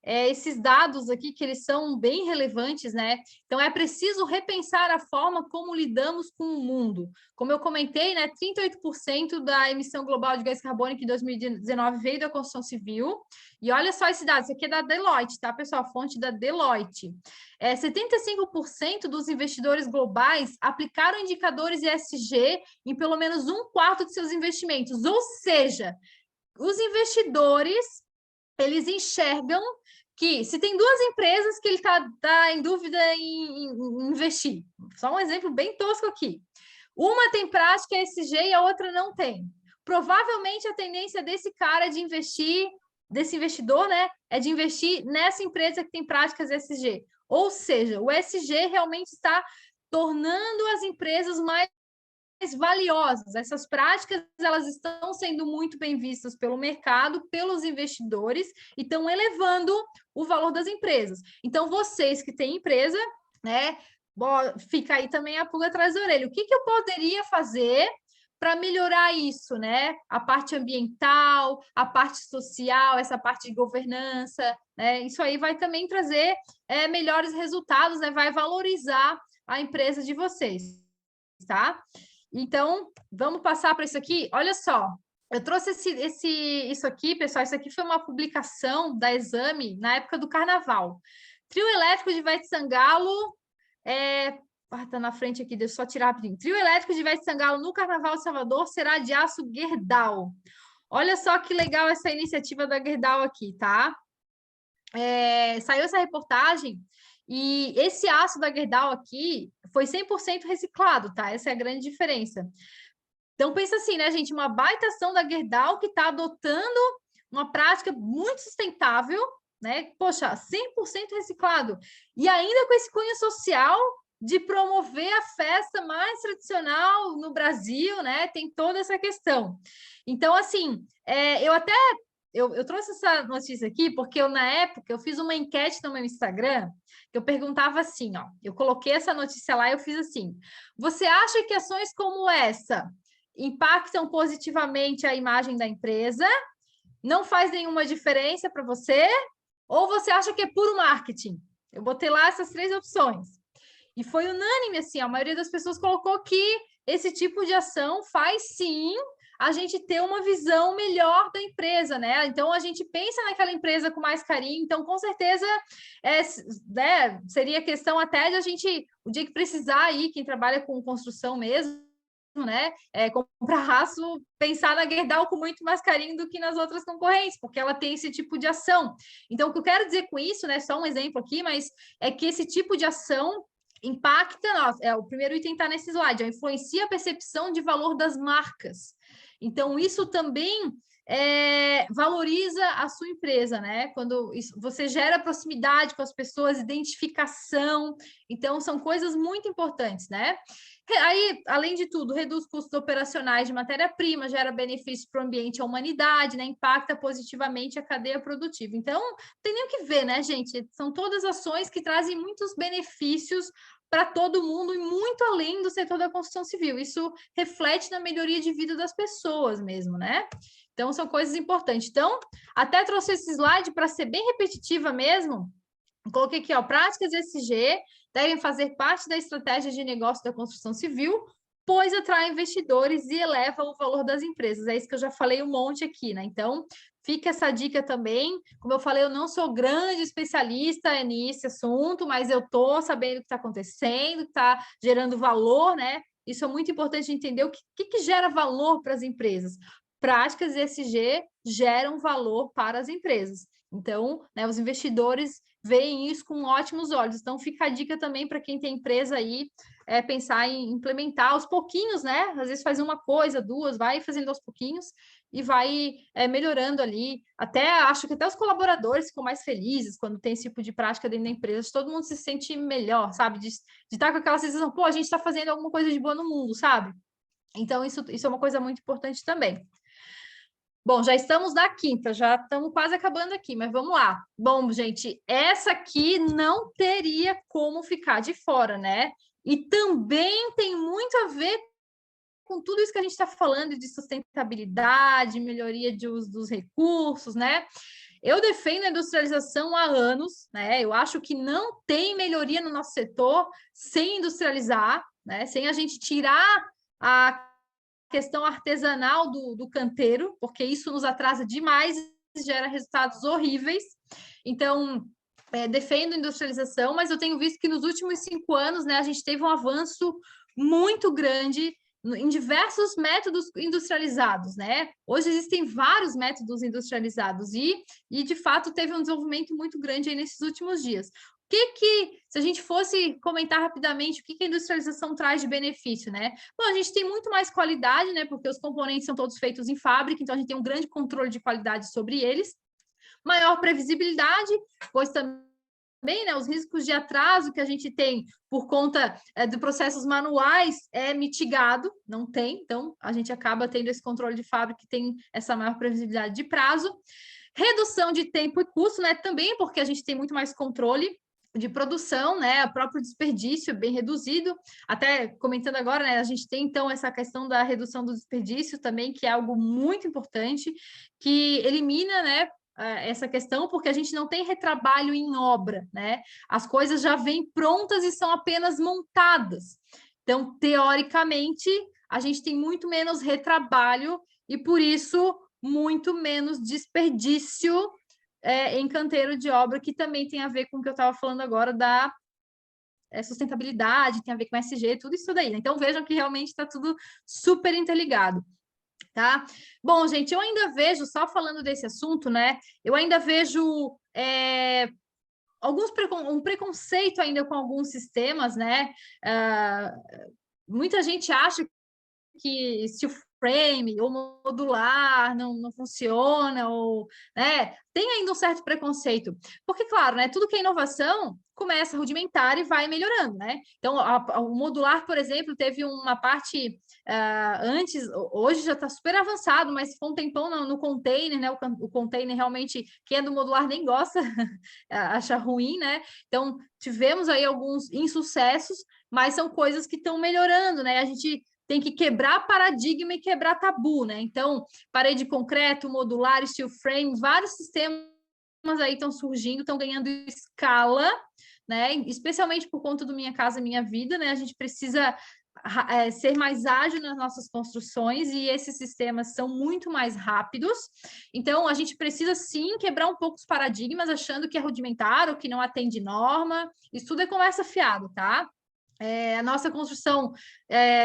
esses dados aqui, que eles são bem relevantes, né? Então, é preciso repensar a forma como lidamos com o mundo. Como eu comentei, né, 38% da emissão global de gás carbônico em 2019 veio da construção civil. E olha só esse dado, isso aqui é da Deloitte, tá, pessoal? Fonte da Deloitte. 75% dos investidores globais aplicaram indicadores ESG em pelo menos 1/4 de seus investimentos. Ou seja, os investidores, eles enxergam que se tem duas empresas que ele tá em dúvida em investir, só um exemplo bem tosco aqui, uma tem prática ESG e a outra não tem. Provavelmente a tendência desse cara de investir, desse investidor, né, é de investir nessa empresa que tem práticas ESG. Ou seja, o ESG realmente está tornando as empresas mais valiosas. Essas práticas, elas estão sendo muito bem vistas pelo mercado, pelos investidores, e estão elevando o valor das empresas. Então, vocês que têm empresa, né, fica aí também a pulga atrás da orelha. O que eu poderia fazer para melhorar isso, né? A parte ambiental, a parte social, essa parte de governança, né? Isso aí vai também trazer melhores resultados, né? Vai valorizar a empresa de vocês, tá? Então, vamos passar para isso aqui. Olha só, eu trouxe isso aqui, pessoal. Isso aqui foi uma publicação da Exame na época do Carnaval. Trio elétrico de Ivete Sangalo. Está na frente aqui, deixa eu só tirar rapidinho. Trio elétrico de Ivete Sangalo no Carnaval de Salvador será de aço Gerdau. Olha só que legal essa iniciativa da Gerdau aqui, tá? Saiu essa reportagem. E esse aço da Gerdau aqui foi 100% reciclado, tá? Essa é a grande diferença. Então, pensa assim, né, gente? Uma baita ação da Gerdau que está adotando uma prática muito sustentável, né? Poxa, 100% reciclado. E ainda com esse cunho social de promover a festa mais tradicional no Brasil, né? Tem toda essa questão. Então, assim, eu trouxe essa notícia aqui porque na época, eu fiz uma enquete no meu Instagram que eu perguntava assim, ó, eu coloquei essa notícia lá e eu fiz assim, você acha que ações como essa impactam positivamente a imagem da empresa? Não faz nenhuma diferença para você? Ou você acha que é puro marketing? Eu botei lá essas 3 opções. E foi unânime, assim, a maioria das pessoas colocou que esse tipo de ação faz, sim, a gente ter uma visão melhor da empresa, né? Então, a gente pensa naquela empresa com mais carinho. Então, com certeza, né, seria questão até de a gente, o dia que precisar aí, quem trabalha com construção mesmo, né? Comprar aço, pensar na Gerdau com muito mais carinho do que nas outras concorrentes, porque ela tem esse tipo de ação. Então, o que eu quero dizer com isso, né? Só um exemplo aqui, mas é que esse tipo de ação impacta, o primeiro item está nesse slide, influencia a percepção de valor das marcas. Então, isso também valoriza a sua empresa, né? Quando você gera proximidade com as pessoas, identificação, então são coisas muito importantes, né? Aí, além de tudo, reduz custos operacionais de matéria-prima, gera benefícios para o ambiente e a humanidade, né? Impacta positivamente a cadeia produtiva. Então, não tem nem o que ver, né, gente? São todas ações que trazem muitos benefícios para todo mundo e muito além do setor da construção civil. Isso reflete na melhoria de vida das pessoas mesmo, né? Então, são coisas importantes. Então, até trouxe esse slide para ser bem repetitiva mesmo. Coloquei aqui, ó, práticas ESG devem fazer parte da estratégia de negócio da construção civil, pois atrai investidores e eleva o valor das empresas. É isso que eu já falei um monte aqui, né? Então, fica essa dica também. Como eu falei, eu não sou grande especialista nesse assunto, mas eu estou sabendo o que está acontecendo, que está gerando valor, né? Isso é muito importante entender o que gera valor para as empresas. Práticas ESG geram valor para as empresas. Então, né, os investidores veem isso com ótimos olhos. Então, fica a dica também para quem tem empresa aí, pensar em implementar aos pouquinhos, né? Às vezes faz uma coisa, 2, vai fazendo aos pouquinhos e vai melhorando ali. Até acho que até os colaboradores ficam mais felizes quando tem esse tipo de prática dentro da empresa. Todo mundo se sente melhor, sabe? De estar com aquela sensação, pô, a gente está fazendo alguma coisa de boa no mundo, sabe? Então, isso é uma coisa muito importante também. Bom, já estamos na quinta, já estamos quase acabando aqui, mas vamos lá. Bom, gente, essa aqui não teria como ficar de fora, né? E também tem muito a ver com tudo isso que a gente está falando de sustentabilidade, melhoria de uso dos recursos, né? Eu defendo a industrialização há anos, né? Eu acho que não tem melhoria no nosso setor sem industrializar, né? Sem a gente tirar a questão artesanal do canteiro, porque isso nos atrasa demais e gera resultados horríveis. Então, defendo a industrialização, mas eu tenho visto que nos últimos 5 anos, né, a gente teve um avanço muito grande em diversos métodos industrializados, né? Hoje existem vários métodos industrializados e de fato, teve um desenvolvimento muito grande aí nesses últimos dias. Se a gente fosse comentar rapidamente, o que a industrialização traz de benefício, né? Bom, a gente tem muito mais qualidade, né? Porque os componentes são todos feitos em fábrica, então a gente tem um grande controle de qualidade sobre eles. Maior previsibilidade, pois também, né, os riscos de atraso que a gente tem por conta de processos manuais é mitigado, não tem, então a gente acaba tendo esse controle de fábrica que tem essa maior previsibilidade de prazo. Redução de tempo e custo, né? Também porque a gente tem muito mais controle de produção, né? O próprio desperdício bem reduzido. Até comentando agora, né? A gente tem então essa questão da redução do desperdício também, que é algo muito importante, que elimina, né? Essa questão, porque a gente não tem retrabalho em obra, né? As coisas já vêm prontas e são apenas montadas. Então, teoricamente, a gente tem muito menos retrabalho e, por isso, muito menos desperdício em canteiro de obra, que também tem a ver com o que eu estava falando agora da sustentabilidade, tem a ver com SG, tudo isso daí. Né? Então, vejam que realmente está tudo super interligado. Tá? Bom, gente, eu ainda vejo, só falando desse assunto, né? Eu ainda vejo um preconceito ainda com alguns sistemas, né? Muita gente acha que se o frame ou modular, não funciona, ou, né, tem ainda um certo preconceito. Porque, claro, né, tudo que é inovação começa rudimentar e vai melhorando, né? Então, o modular, por exemplo, teve uma parte antes, hoje já está super avançado, mas ficou um tempão no container, né? O container realmente, quem é do modular nem gosta, acha ruim, né? Então, tivemos aí alguns insucessos, mas são coisas que estão melhorando, né? A gente tem que quebrar paradigma e quebrar tabu, né? Então, parede de concreto, modular, steel frame, vários sistemas aí estão surgindo, estão ganhando escala, né? Especialmente por conta do Minha Casa Minha Vida, né? A gente precisa ser mais ágil nas nossas construções e esses sistemas são muito mais rápidos. Então, a gente precisa sim quebrar um pouco os paradigmas, achando que é rudimentar ou que não atende norma. Isso tudo é conversa fiado, tá? A nossa construção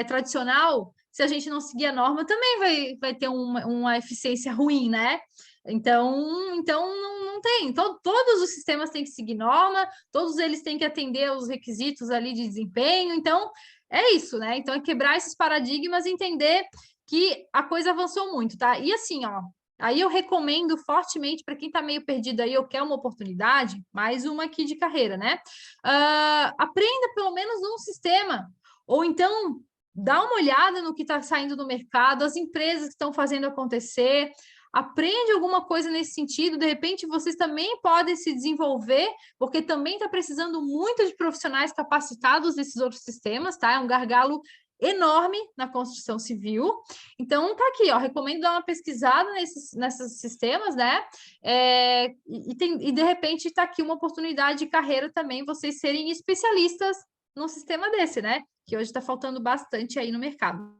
tradicional, se a gente não seguir a norma, também vai ter uma eficiência ruim, né? Então não tem. Todos os sistemas têm que seguir norma, todos eles têm que atender os requisitos ali de desempenho. Então, é isso, né? Então, é quebrar esses paradigmas e entender que a coisa avançou muito, tá? E assim, ó, aí eu recomendo fortemente para quem está meio perdido aí ou quer uma oportunidade, mais uma aqui de carreira, né? Aprenda pelo menos um sistema, ou então dá uma olhada no que está saindo no mercado, as empresas que estão fazendo acontecer, aprende alguma coisa nesse sentido, de repente vocês também podem se desenvolver, porque também está precisando muito de profissionais capacitados nesses outros sistemas, tá? É um gargalo enorme na construção civil. Então, tá aqui, ó, recomendo dar uma pesquisada nesses sistemas, né? E de repente está aqui uma oportunidade de carreira também, vocês serem especialistas num sistema desse, né? Que hoje está faltando bastante aí no mercado.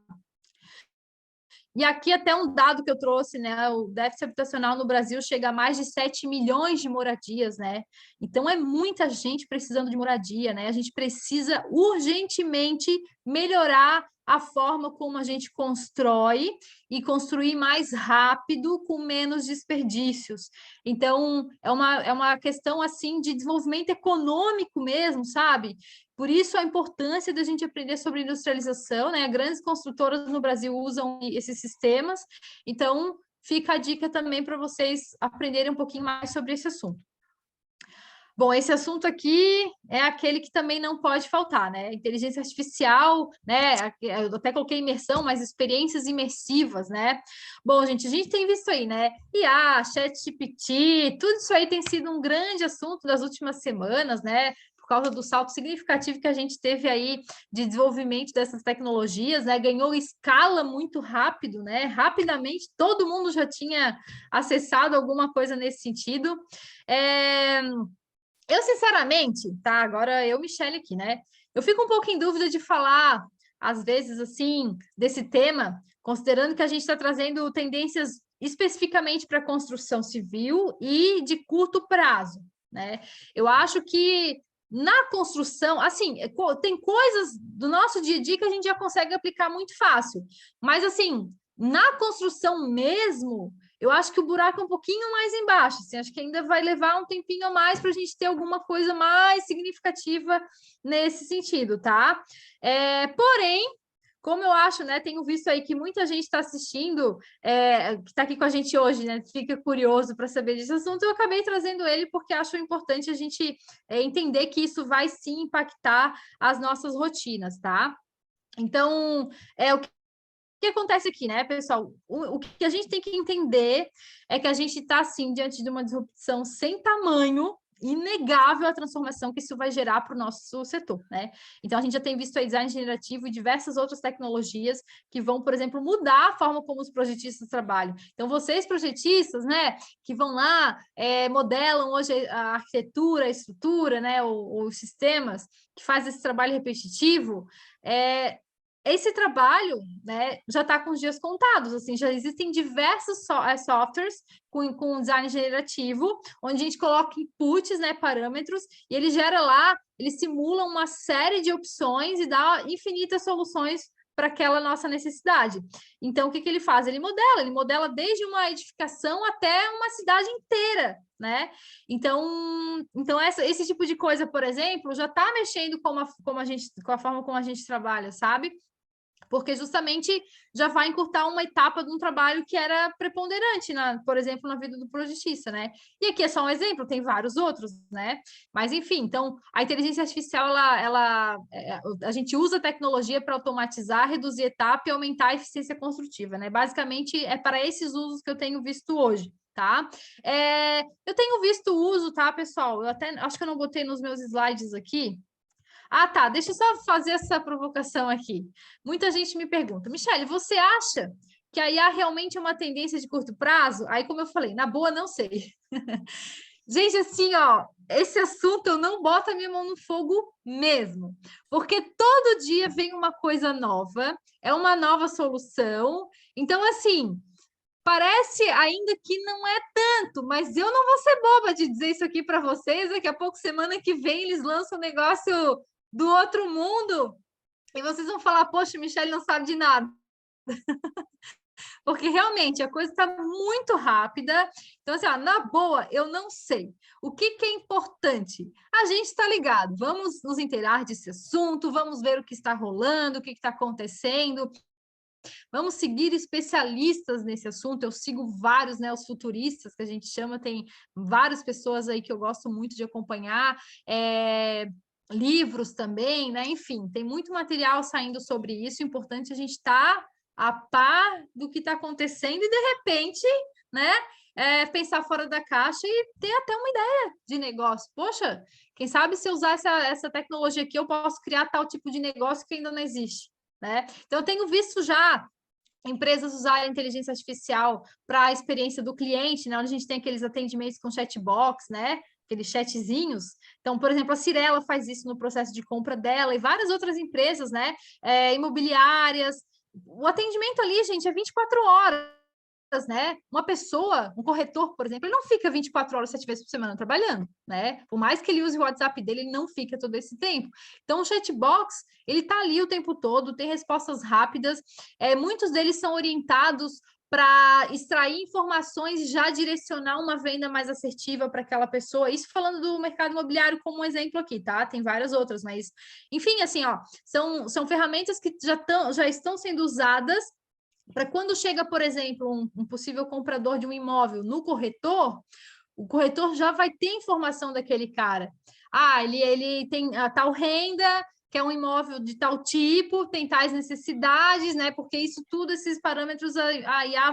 E aqui até um dado que eu trouxe, né? O déficit habitacional no Brasil chega a mais de 7 milhões de moradias, né? Então é muita gente precisando de moradia, né? A gente precisa urgentemente melhorar a forma como a gente constrói e construir mais rápido com menos desperdícios. Então, é uma questão assim de desenvolvimento econômico mesmo, sabe? Por isso a importância da gente aprender sobre industrialização, né? Grandes construtoras no Brasil usam esses sistemas, então fica a dica também para vocês aprenderem um pouquinho mais sobre esse assunto. Bom, esse assunto aqui é aquele que também não pode faltar, né? Inteligência artificial, né? Eu até coloquei imersão, mas experiências imersivas, né? Bom, gente, a gente tem visto aí, né? IA, ChatGPT, tudo isso aí tem sido um grande assunto das últimas semanas, né? Por causa do salto significativo que a gente teve aí de desenvolvimento dessas tecnologias, né? Ganhou escala muito rápido, né? Rapidamente, todo mundo já tinha acessado alguma coisa nesse sentido. Eu, sinceramente, tá? Agora eu, Michelle, aqui, né? Eu fico um pouco em dúvida de falar, às vezes, assim, desse tema, considerando que a gente está trazendo tendências especificamente para a construção civil e de curto prazo, né? Eu acho que na construção, assim, tem coisas do nosso dia a dia que a gente já consegue aplicar muito fácil, mas, assim, na construção mesmo, eu acho que o buraco é um pouquinho mais embaixo, assim, acho que ainda vai levar um tempinho a mais para a gente ter alguma coisa mais significativa nesse sentido, tá? Porém, como eu acho, né, tenho visto aí que muita gente está assistindo, que está aqui com a gente hoje, né, fica curioso para saber desse assunto, eu acabei trazendo ele porque acho importante a gente entender que isso vai sim impactar as nossas rotinas, tá? Então, o que acontece aqui, né, pessoal? O que a gente tem que entender é que a gente está, assim, diante de uma disrupção sem tamanho, inegável a transformação que isso vai gerar para o nosso setor, né? Então, a gente já tem visto aí design generativo e diversas outras tecnologias que vão, por exemplo, mudar a forma como os projetistas trabalham. Então, vocês, projetistas, né, que vão lá, modelam hoje a arquitetura, a estrutura, né, os sistemas, que faz esse trabalho repetitivo, esse trabalho, né, já está com os dias contados, assim, já existem diversos softwares com design generativo, onde a gente coloca inputs, né, parâmetros, e ele gera lá, ele simula uma série de opções e dá infinitas soluções para aquela nossa necessidade. Então, o que ele faz? Ele modela desde uma edificação até uma cidade inteira, né? Então esse tipo de coisa, por exemplo, já está mexendo com a forma como a gente trabalha, sabe? porque justamente já vai encurtar uma etapa de um trabalho que era preponderante, por exemplo, na vida do projetista, né? E aqui é só um exemplo, tem vários outros, né? Mas, enfim, então, a inteligência artificial, a gente usa a tecnologia para automatizar, reduzir etapa e aumentar a eficiência construtiva, né? Basicamente, é para esses usos que eu tenho visto hoje. Tá? Eu tenho visto o uso, tá, pessoal? Eu até acho que eu não botei nos meus slides aqui. Ah, tá. Deixa eu só fazer essa provocação aqui. Muita gente me pergunta, Michele, você acha que a IA realmente é uma tendência de curto prazo? Aí, como eu falei, na boa, não sei. Gente, assim, ó, esse assunto eu não boto a minha mão no fogo mesmo, porque todo dia vem uma coisa nova, é uma nova solução. Então, assim, parece ainda que não é tanto, mas eu não vou ser boba de dizer isso aqui para vocês. Daqui a pouco, semana que vem, eles lançam um negócio do outro mundo e vocês vão falar, poxa, Michele não sabe de nada. Porque realmente a coisa está muito rápida. Então, assim, ó, na boa, eu não sei. O que é importante? A gente está ligado, vamos nos inteirar desse assunto, vamos ver o que está rolando, o que está acontecendo. Vamos seguir especialistas nesse assunto. Eu sigo vários, né? Os futuristas, que a gente chama, tem várias pessoas aí que eu gosto muito de acompanhar. Livros também, né? Enfim, tem muito material saindo sobre isso. O importante é a gente estar a par do que está acontecendo e, de repente, né? Pensar fora da caixa e ter até uma ideia de negócio. Poxa, quem sabe se eu usar essa tecnologia aqui, eu posso criar tal tipo de negócio que ainda não existe, né? Então, eu tenho visto já empresas usarem a inteligência artificial para a experiência do cliente, né? Onde a gente tem aqueles atendimentos com chatbox, né? Aqueles chatzinhos. Então, por exemplo, a Cyrela faz isso no processo de compra dela e várias outras empresas, né? Imobiliárias. O atendimento ali, gente, é 24 horas, né? Uma pessoa, um corretor, por exemplo, ele não fica 24 horas, 7 vezes por semana trabalhando, né? Por mais que ele use o WhatsApp dele, ele não fica todo esse tempo. Então, o chatbox, ele tá ali o tempo todo, tem respostas rápidas, muitos deles são orientados para extrair informações e já direcionar uma venda mais assertiva para aquela pessoa. Isso falando do mercado imobiliário como um exemplo aqui, tá? Tem várias outras, mas, enfim, assim, ó, são ferramentas que já estão sendo usadas para quando chega, por exemplo, um possível comprador de um imóvel no corretor, o corretor já vai ter informação daquele cara. Ah, ele tem a tal renda, que é um imóvel de tal tipo, tem tais necessidades, né? Porque isso tudo, esses parâmetros, a IA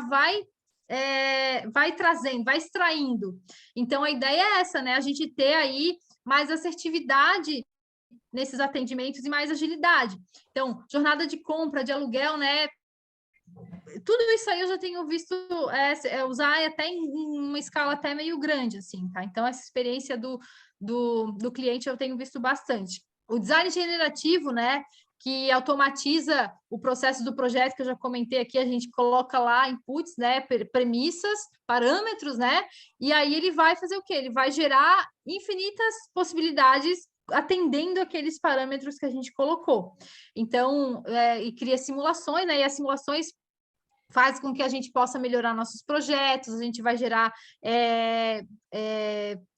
vai trazendo, vai extraindo. Então, a ideia é essa, né? A gente ter aí mais assertividade nesses atendimentos e mais agilidade. Então, jornada de compra, de aluguel, né? Tudo isso aí eu já tenho visto usar até em uma escala até meio grande, assim, tá? Então, essa experiência do cliente eu tenho visto bastante. O design generativo, né? Que automatiza o processo do projeto, que eu já comentei aqui, a gente coloca lá inputs, né? Premissas, parâmetros, né? E aí ele vai fazer o quê? Ele vai gerar infinitas possibilidades atendendo aqueles parâmetros que a gente colocou. Então, e cria simulações, né? E as simulações faz com que a gente possa melhorar nossos projetos, a gente vai gerar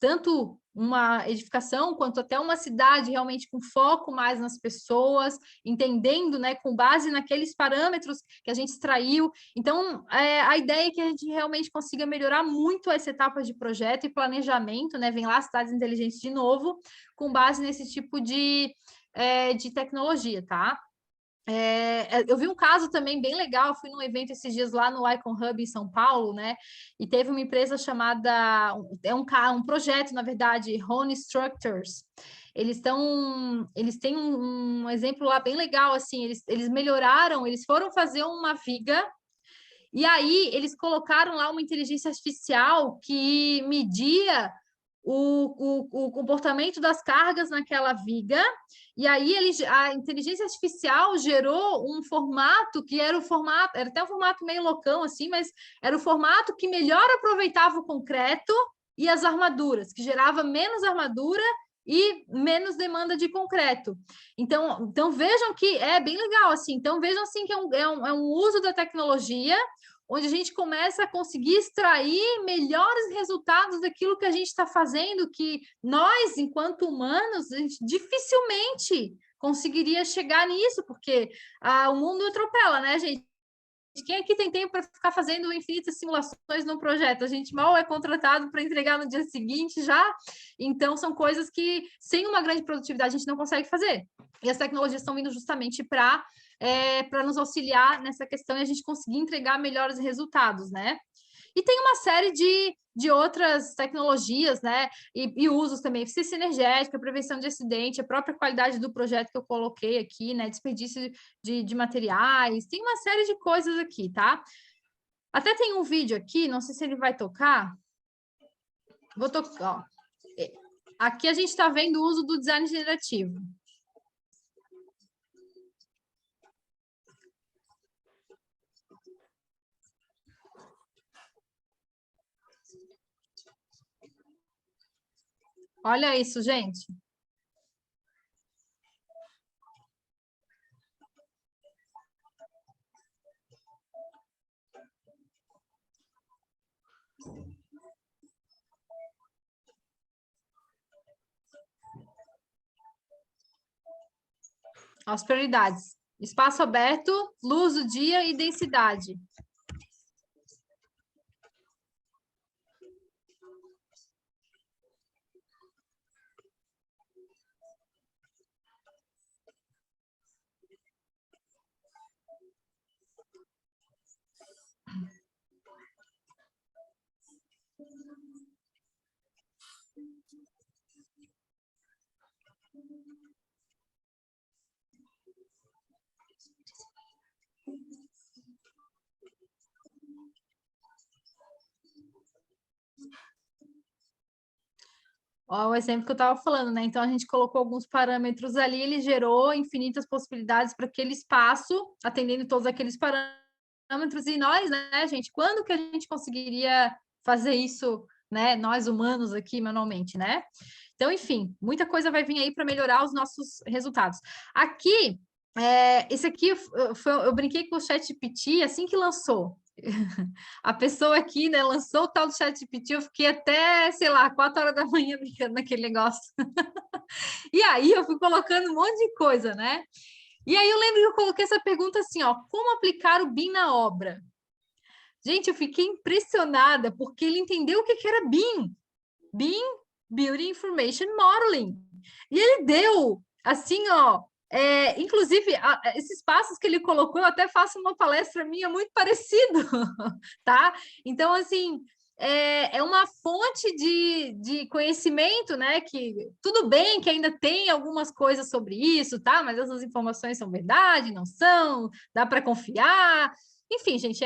tanto uma edificação quanto até uma cidade realmente com foco mais nas pessoas, entendendo, né, com base naqueles parâmetros que a gente extraiu. Então, a ideia é que a gente realmente consiga melhorar muito essa etapa de projeto e planejamento, né? Vem lá cidades inteligentes de novo, com base nesse tipo de tecnologia, tá? Eu vi um caso também bem legal, fui num evento esses dias lá no Icon Hub em São Paulo, né? E teve uma empresa chamada, um projeto, na verdade, Rhone Structures. Eles têm um exemplo lá bem legal, assim, eles melhoraram, eles foram fazer uma viga e aí eles colocaram lá uma inteligência artificial que media o comportamento das cargas naquela viga, e aí a inteligência artificial gerou um formato que era até um formato meio loucão, assim, mas era o formato que melhor aproveitava o concreto e as armaduras, que gerava menos armadura e menos demanda de concreto. Então vejam que é bem legal, assim. Então vejam assim que é um uso da tecnologia onde a gente começa a conseguir extrair melhores resultados daquilo que a gente está fazendo, que nós, enquanto humanos, a gente dificilmente conseguiria chegar nisso, porque o mundo atropela, né, gente? Quem aqui tem tempo para ficar fazendo infinitas simulações no projeto? A gente mal é contratado para entregar no dia seguinte já. Então, são coisas que, sem uma grande produtividade, a gente não consegue fazer. E as tecnologias estão vindo justamente para nos auxiliar nessa questão e a gente conseguir entregar melhores resultados, né? E tem uma série de outras tecnologias, né? E usos também, eficiência energética, prevenção de acidente, a própria qualidade do projeto que eu coloquei aqui, né? Desperdício de materiais, tem uma série de coisas aqui, tá? Até tem um vídeo aqui, não sei se ele vai tocar. Vou tocar, ó. Aqui a gente está vendo o uso do design generativo. Olha isso, gente. As prioridades. Espaço aberto, luz do dia e densidade. Ó, o exemplo que eu estava falando, né? Então, a gente colocou alguns parâmetros ali, ele gerou infinitas possibilidades para aquele espaço, atendendo todos aqueles parâmetros, e nós, né, gente, quando que a gente conseguiria fazer isso, né, nós humanos aqui manualmente, né? Então, enfim, muita coisa vai vir aí para melhorar os nossos resultados. Aqui, esse aqui, eu brinquei com o ChatGPT assim que lançou. A pessoa aqui, né, lançou o tal do ChatGPT, eu fiquei até, sei lá, 4 horas da manhã brincando naquele negócio. E aí eu fui colocando um monte de coisa, né? E aí eu lembro que eu coloquei essa pergunta assim, ó, como aplicar o BIM na obra? Gente, eu fiquei impressionada, porque ele entendeu o que era BIM. BIM, Building Information Modeling. E ele deu, assim, ó, inclusive, esses passos que ele colocou, eu até faço uma palestra minha muito parecido, tá? Então, assim, é uma fonte de conhecimento, né? Que tudo bem que ainda tem algumas coisas sobre isso, tá? Mas essas informações são verdade, não são, dá para confiar. Enfim, gente,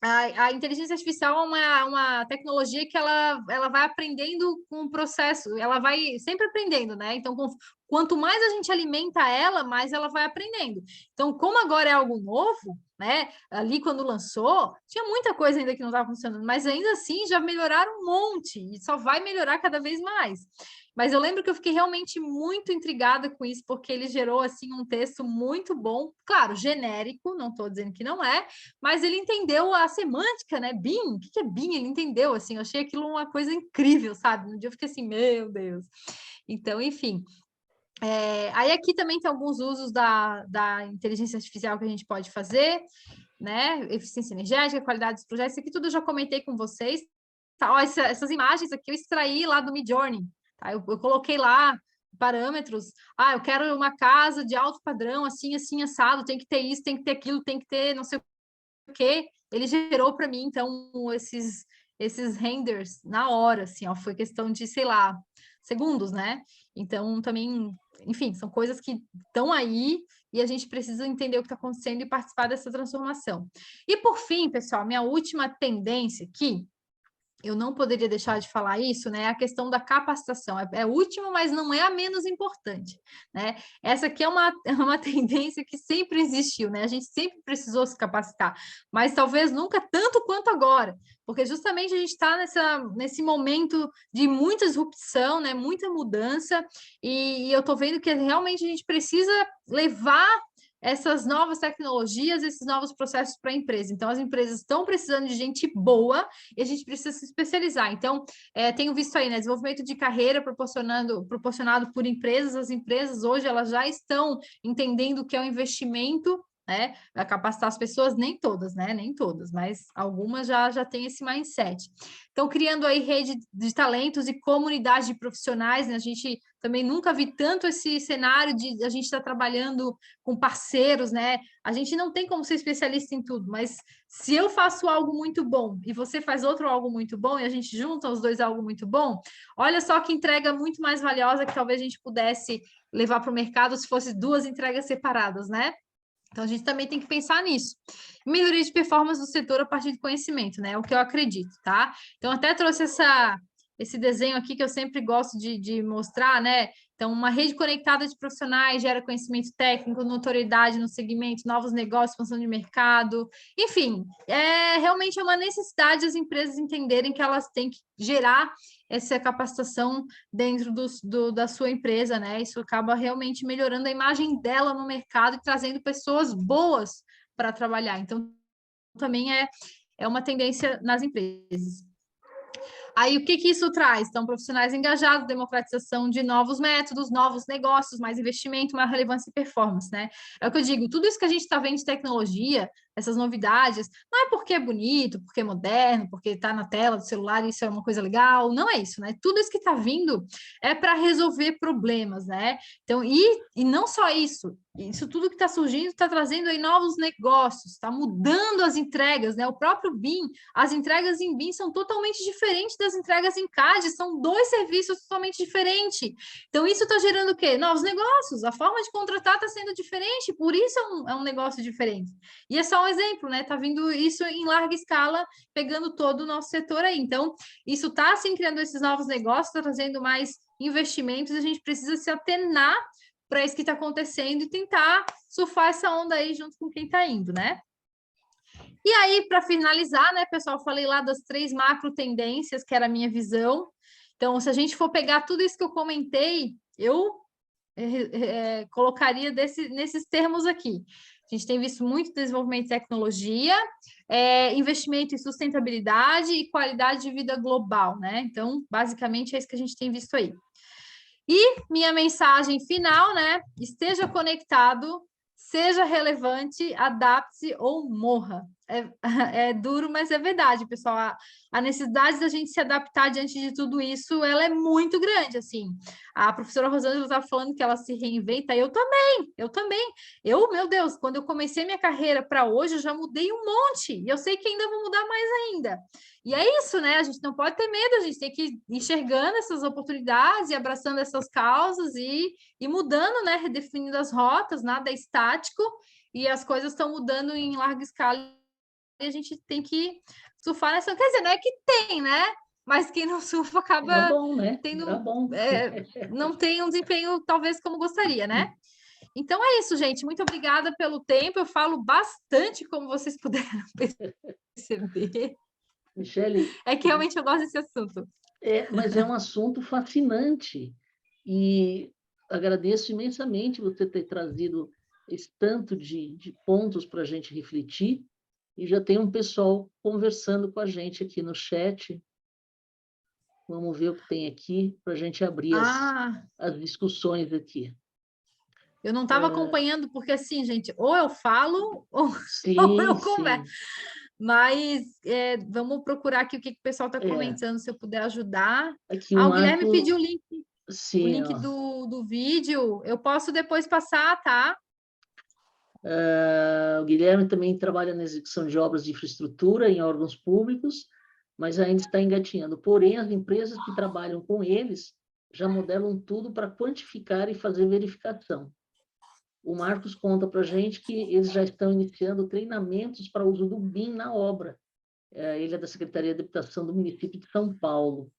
a inteligência artificial é uma tecnologia que ela vai aprendendo com o processo, ela vai sempre aprendendo, né? Então, quanto mais a gente alimenta ela, mais ela vai aprendendo. Então, como agora é algo novo, né? Ali, quando lançou, tinha muita coisa ainda que não estava funcionando, mas ainda assim já melhoraram um monte e só vai melhorar cada vez mais. Mas eu lembro que eu fiquei realmente muito intrigada com isso, porque ele gerou assim um texto muito bom, claro, genérico, não estou dizendo que não é, mas ele entendeu a semântica, né? BIM, o que é BIM? Ele entendeu, assim, eu achei aquilo uma coisa incrível, sabe? No dia eu fiquei assim, meu Deus. Então, enfim. Aí aqui também tem alguns usos da inteligência artificial que a gente pode fazer, né? Eficiência energética, qualidade dos projetos, isso aqui tudo eu já comentei com vocês. Tá, ó, essas imagens aqui eu extraí lá do Midjourney, tá? Eu coloquei lá parâmetros. Eu quero uma casa de alto padrão, assim, assim, assado, tem que ter isso, tem que ter aquilo, tem que ter não sei o quê. Ele gerou para mim, então, esses renders na hora, assim, ó, foi questão de, sei lá, segundos, né? Então, também, enfim, são coisas que estão aí e a gente precisa entender o que está acontecendo e participar dessa transformação. E, por fim, pessoal, minha última tendência aqui, eu não poderia deixar de falar isso, né? A questão da capacitação. É último, mas não é a menos importante, né? Essa aqui é uma tendência que sempre existiu, né? A gente sempre precisou se capacitar, mas talvez nunca tanto quanto agora, porque justamente a gente está nesse momento de muita disrupção, né? Muita mudança, e eu estou vendo que realmente a gente precisa levar essas novas tecnologias, esses novos processos para a empresa. Então, as empresas estão precisando de gente boa e a gente precisa se especializar. Então, tenho visto aí, né, desenvolvimento de carreira proporcionado por empresas. As empresas hoje elas já estão entendendo o que é um investimento, né, a capacitar as pessoas, nem todas, né, nem todas, mas algumas já têm esse mindset. Então, criando aí rede de talentos e comunidade de profissionais, né, a gente também nunca vi tanto esse cenário de a gente estar trabalhando com parceiros, né, a gente não tem como ser especialista em tudo, mas se eu faço algo muito bom e você faz outro algo muito bom e a gente junta os dois algo muito bom, olha só que entrega muito mais valiosa que talvez a gente pudesse levar para o mercado se fosse duas entregas separadas, né? Então, a gente também tem que pensar nisso. Melhoria de performance do setor a partir de conhecimento, né? É o que eu acredito, tá? Então, até trouxe esse desenho aqui que eu sempre gosto de mostrar, né? Então, uma rede conectada de profissionais gera conhecimento técnico, notoriedade no segmento, novos negócios, expansão de mercado. Enfim, realmente é uma necessidade as empresas entenderem que elas têm que gerar essa capacitação dentro da sua empresa, né? Isso acaba realmente melhorando a imagem dela no mercado e trazendo pessoas boas para trabalhar. Então, também é uma tendência nas empresas. Aí, o que isso traz? Então, profissionais engajados, democratização de novos métodos, novos negócios, mais investimento, mais relevância e performance, né? É o que eu digo, tudo isso que a gente está vendo de tecnologia, essas novidades, não é porque é bonito, porque é moderno, porque está na tela do celular e isso é uma coisa legal, não é isso, né? Tudo isso que está vindo é para resolver problemas, né? Então, e não só isso tudo que está surgindo está trazendo aí novos negócios, está mudando as entregas, né? O próprio BIM, as entregas em BIM são totalmente diferentes das entregas em CAD, são dois serviços totalmente diferentes. Então, isso está gerando o quê? Novos negócios, a forma de contratar está sendo diferente, por isso é um negócio diferente. E é só um exemplo, né? Está vindo isso em larga escala, pegando todo o nosso setor aí. Então, isso está, assim, criando esses novos negócios, está trazendo mais investimentos, a gente precisa se atenar para isso que está acontecendo e tentar surfar essa onda aí junto com quem está indo, né? E aí, para finalizar, né, pessoal, falei lá das 3 macro tendências, que era a minha visão. Então, se a gente for pegar tudo isso que eu comentei, eu colocaria nesses termos aqui. A gente tem visto muito desenvolvimento de tecnologia, investimento em sustentabilidade e qualidade de vida global, né? Então, basicamente, é isso que a gente tem visto aí. E minha mensagem final, né? Esteja conectado, seja relevante, adapte-se ou morra. É duro, mas é verdade, pessoal. A necessidade da gente se adaptar diante de tudo isso, ela é muito grande, assim. A professora Rosângela estava falando que ela se reinventa, eu também. Meu Deus, quando eu comecei minha carreira para hoje, eu já mudei um monte, e eu sei que ainda vou mudar mais ainda. E é isso, né? A gente não pode ter medo, a gente tem que ir enxergando essas oportunidades e abraçando essas causas e mudando, né? Redefinindo as rotas, nada é estático, e as coisas estão mudando em larga escala e a gente tem que surfar nessa. Quer dizer, não é que tem, né? Mas quem não surfa Era acaba bom, né? Era tendo. bom. Não tem um desempenho, talvez, como gostaria, né? Então é isso, gente. Muito obrigada pelo tempo. Eu falo bastante, como vocês puderam perceber. Michele, É que realmente eu gosto desse assunto. mas é um assunto fascinante e agradeço imensamente você ter trazido esse tanto de pontos para a gente refletir e já tem um pessoal conversando com a gente aqui no chat. Vamos ver o que tem aqui para a gente abrir as discussões aqui. Eu não estava acompanhando, porque assim, gente, ou eu falo ou eu converso. Sim. Mas vamos procurar aqui o que o pessoal está comentando, se eu puder ajudar. Aqui O o Guilherme Marco... pediu o link Sim, do vídeo. Eu posso depois passar, tá? O Guilherme também trabalha na execução de obras de infraestrutura em órgãos públicos, mas ainda está engatinhando. Porém, as empresas que trabalham com eles já modelam tudo para quantificar e fazer verificação. O Marcos conta para a gente que eles já estão iniciando treinamentos para o uso do BIM na obra. Ele é da Secretaria de Habitação do município de São Paulo.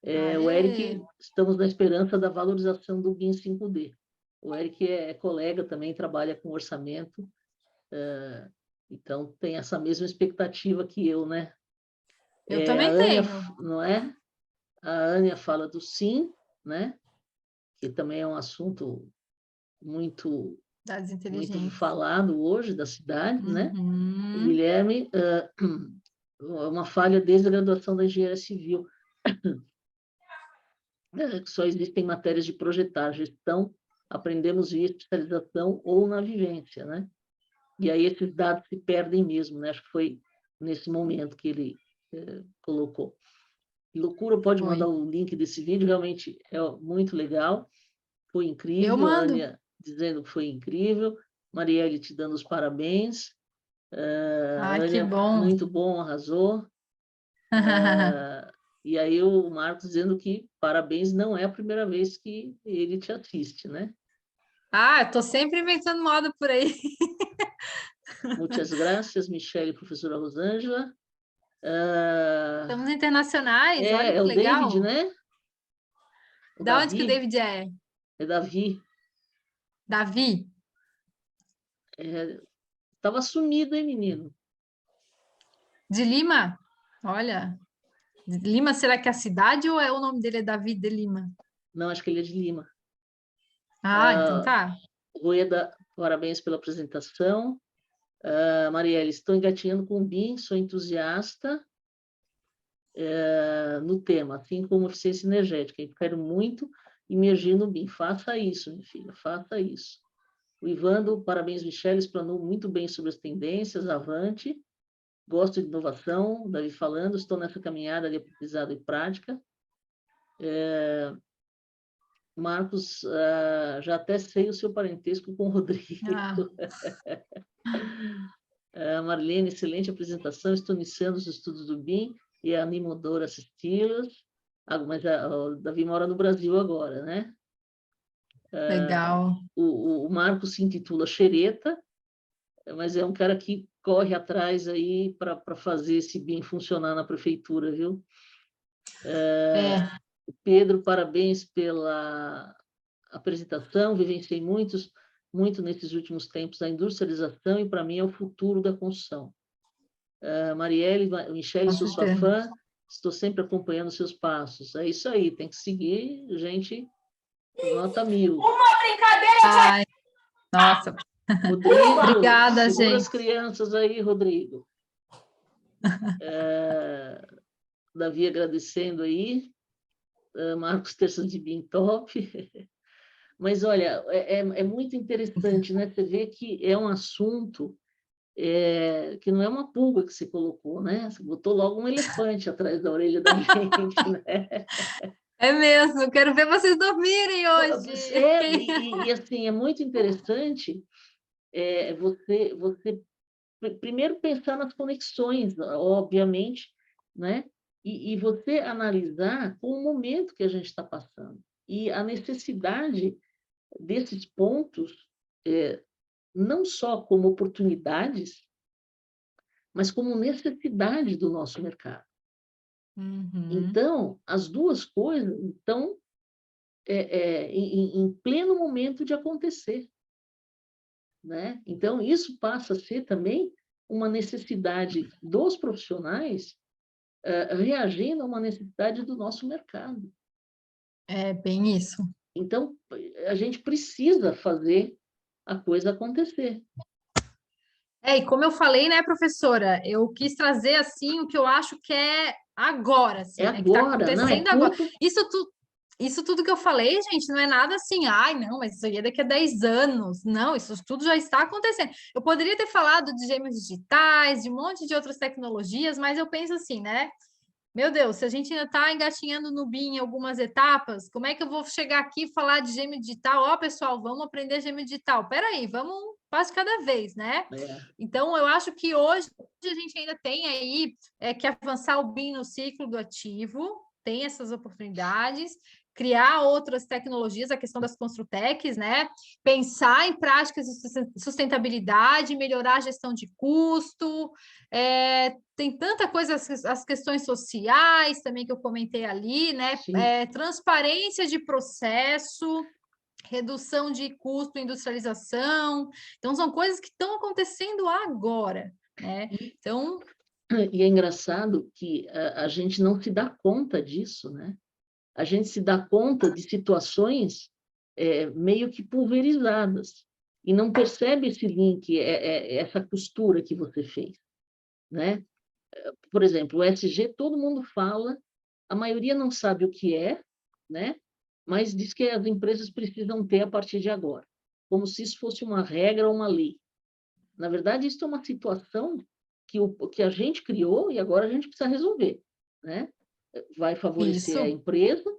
O Eric, estamos na esperança da valorização do BIM 5D. O Eric é colega também, trabalha com orçamento, então tem essa mesma expectativa que eu, né? Eu também Ânia, tenho. não é? A Ânia fala do sim, né? Que também é um assunto muito Cidades muito inteligentes. falado hoje da cidade, né? O Uhum. Guilherme, uma falha desde a graduação da engenharia civil, que só existem matérias de projetar, gestão, aprendemos via especialização ou na vivência, né? E aí esses dados se perdem mesmo, né? Acho que foi nesse momento que ele colocou. Loucura, pode mandar Foi. o link desse vídeo, realmente é muito legal, foi Eu incrível, a mando. Ania dizendo que foi incrível, Marielle te dando os parabéns, a Ai, que Ania, bom. muito bom, arrasou, e aí o Marcos dizendo que parabéns, não é a primeira vez que ele te assiste, né? Ah, eu tô sempre inventando moda por aí. Muitas graças, Michele e professora Rosângela. Estamos internacionais, olha É que o David, legal. né? O Da onde que o Davi, David é? é Davi. Davi? Estava sumido, hein, menino? De Lima? Olha, de Lima, será que é a cidade ou é o nome dele é Davi de Lima? Não, acho que ele é de Lima. Ah, então tá. Rueda, parabéns pela apresentação. Marielle, estou engatinhando com o BIM, sou entusiasta no tema, assim como eficiência energética. Eu quero muito imergir no BIM. Faça isso, minha filha, faça isso. O Ivando, parabéns, Michele, explanou muito bem sobre as tendências, avante. Gosto de inovação, Davi falando, estou nessa caminhada de aprendizado e prática. Marcos, já até sei o seu parentesco com o Rodrigo. Ah, Marlene, excelente apresentação, estou iniciando os estudos do BIM e animador assisti-los. Mas o Davi mora no Brasil agora, né? legal. O Marcos se intitula Xereta, mas é um cara que corre atrás aí para fazer esse BIM funcionar na prefeitura, viu? É, Pedro, parabéns pela apresentação, vivenciei muito nesses últimos tempos a industrialização e para mim é o futuro da construção. Marielle, Michele, com sou sua certeza. fã, estou sempre acompanhando seus passos. É isso aí, tem que seguir, gente, nota 1000. Uma brincadeira. Ai, nossa, Rodrigo, obrigada, segura gente. as crianças aí, Rodrigo. Davi agradecendo aí, Marcos Terças de Bim top. Mas olha, é muito interessante, né? Você vê que é um assunto que não é uma pulga que você colocou, né? Você botou logo um elefante atrás da orelha da gente, né? É mesmo, quero ver vocês dormirem hoje. Assim, é muito interessante você primeiro pensar nas conexões, obviamente, né? E você analisar o momento que a gente está passando e a necessidade desses pontos, não só como oportunidades, mas como necessidade do nosso mercado. Uhum. Então, as duas coisas estão em pleno momento de acontecer, né? Então, isso passa a ser também uma necessidade dos profissionais reagindo a uma necessidade do nosso mercado. É bem isso. Então, a gente precisa fazer a coisa acontecer. E como eu falei, né, professora, eu quis trazer assim o que eu acho que é agora, É assim, né, que está agora, não é acontecendo agora. curto. Isso tudo que eu falei, gente, não é nada assim, ai, não, mas isso aí é daqui a 10 anos. Não, isso tudo já está acontecendo. Eu poderia ter falado de gêmeos digitais, de um monte de outras tecnologias, mas eu penso assim, né? Meu Deus, se a gente ainda está engatinhando no BIM em algumas etapas, como é que eu vou chegar aqui e falar de gêmeo digital? Ó, pessoal, vamos aprender gêmeo digital. Peraí, vamos um passo de cada vez, né? Então, eu acho que hoje a gente ainda tem aí que avançar o BIM no ciclo do ativo, tem essas oportunidades, criar outras tecnologias, a questão das construtecs, né? Pensar em práticas de sustentabilidade, melhorar a gestão de custo, tem tanta coisa, as questões sociais também que eu comentei ali, né? Transparência de processo, redução de custo, industrialização. Então, são coisas que estão acontecendo agora, né? Então. E é engraçado que a gente não se dá conta disso, né? A gente se dá conta de situações meio que pulverizadas. e não percebe esse link, essa costura que você fez, né? Por exemplo, o ESG todo mundo fala, a maioria não sabe o que é, né? Mas diz que as empresas precisam ter a partir de agora, como se isso fosse uma regra ou uma lei. Na verdade, isso é uma situação que a gente criou e agora a gente precisa resolver, né? Vai favorecer a Isso. empresa,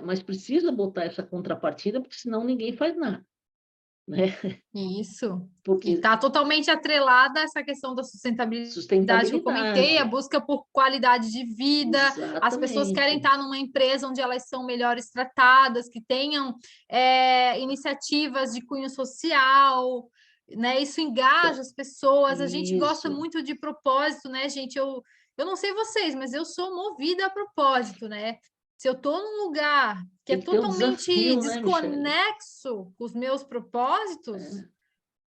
mas precisa botar essa contrapartida, porque senão ninguém faz nada, né? Isso. E Porque está totalmente atrelada a essa questão da sustentabilidade que eu comentei, a sustentabilidade, busca por qualidade de vida. As pessoas querem exatamente. estar numa empresa onde elas são melhores tratadas, que tenham iniciativas de cunho social, né? Isso engaja as pessoas. A gente gosta Isso. muito de propósito, né, gente? Eu não sei vocês, mas eu sou movida a propósito, né? Se eu estou num lugar que é Tem que ter um totalmente desafio, né, Michele? desconexo com os meus propósitos, É,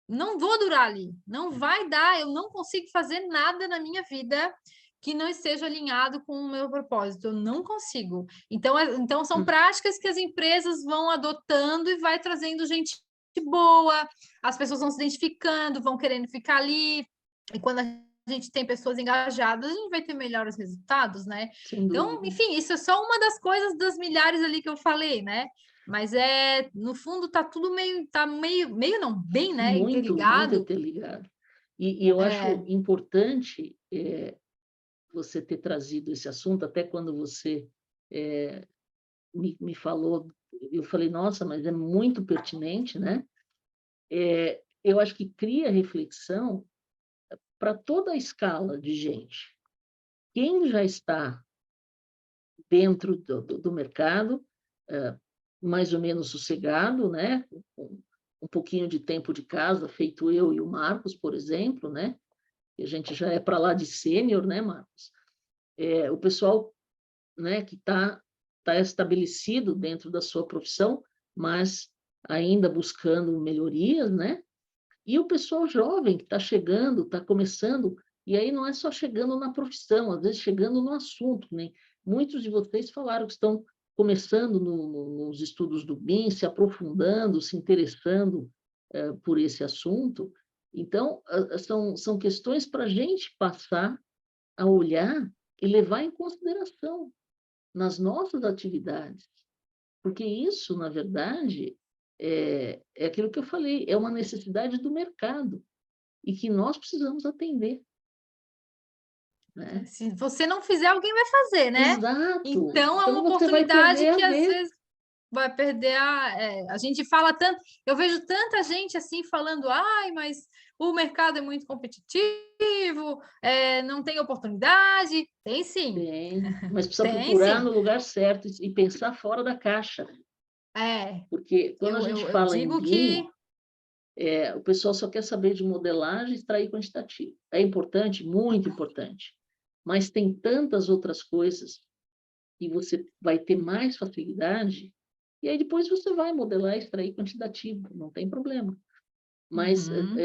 não vou durar ali, não vai dar, eu não consigo fazer nada na minha vida que não esteja alinhado com o meu propósito, eu não consigo. Então são práticas que as empresas vão adotando e vai trazendo gente boa, as pessoas vão se identificando, vão querendo ficar ali, e quando a gente tem pessoas engajadas, a gente vai ter melhores resultados, né? sem Então, dúvida. enfim, isso é só uma das coisas das milhares ali que eu falei, né? Mas no fundo tá tudo meio não, bem, né, Muito, muito interligado. interligado. E eu acho É, importante você ter trazido esse assunto, até quando você me falou, eu falei, nossa, mas é muito pertinente, né? Eu acho que cria reflexão para toda a escala de gente. Quem já está dentro do mercado, mais ou menos sossegado, né? Com um pouquinho de tempo de casa, feito eu e o Marcos, por exemplo, né? E a gente já é para lá de sênior, né, Marcos? O pessoal, né, que tá estabelecido dentro da sua profissão, mas ainda buscando melhorias, né? E o pessoal jovem que está chegando, está começando, e aí não é só chegando na profissão, às vezes chegando no assunto, né? Muitos de vocês falaram que estão começando nos estudos do BIM, se aprofundando, se interessando por esse assunto. Então, são questões para a gente passar a olhar e levar em consideração nas nossas atividades, porque isso, na verdade, é aquilo que eu falei, é uma necessidade do mercado e que nós precisamos atender, né? se você não fizer, alguém vai fazer, né? Exato. Então é uma Então você vai oportunidade perder a que às vez. vezes vai perder a gente fala tanto, eu vejo tanta gente assim falando, ai, mas o mercado é muito competitivo, não tem oportunidade. Tem, mas precisa Tem procurar no sim. lugar certo e pensar fora da caixa, É, porque quando a eu, gente eu, eu fala em digo que BIM, o pessoal só quer saber de modelagem e extrair quantitativo. É importante, muito importante, mas tem tantas outras coisas e você vai ter mais facilidade, e aí depois você vai modelar e extrair quantitativo, não tem problema. Mas uhum,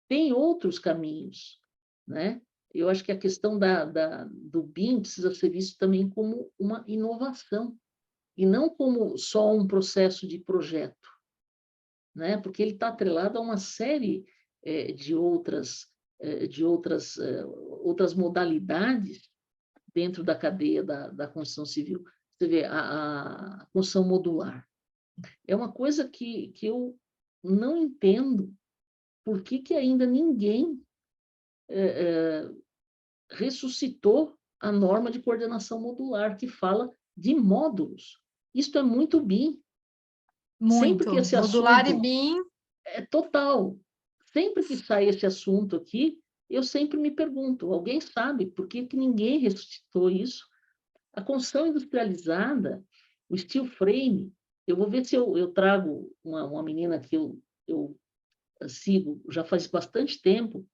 tem outros caminhos, né? Eu acho que a questão do BIM precisa ser visto também como uma inovação, e não como só um processo de projeto, né? Porque ele está atrelado a uma série outras modalidades dentro da cadeia da construção civil. Você vê, a construção modular. É uma coisa que eu não entendo por que ainda ninguém ressuscitou a norma de coordenação modular, que fala de módulos. Isto é muito BIM. Sempre que muito. esse Modular e assunto BIM, é total, sempre que sai esse assunto aqui, eu sempre me pergunto, alguém sabe por que ninguém ressuscitou isso? A construção industrializada, o steel frame, eu vou ver se eu trago uma menina que eu sigo já faz bastante tempo,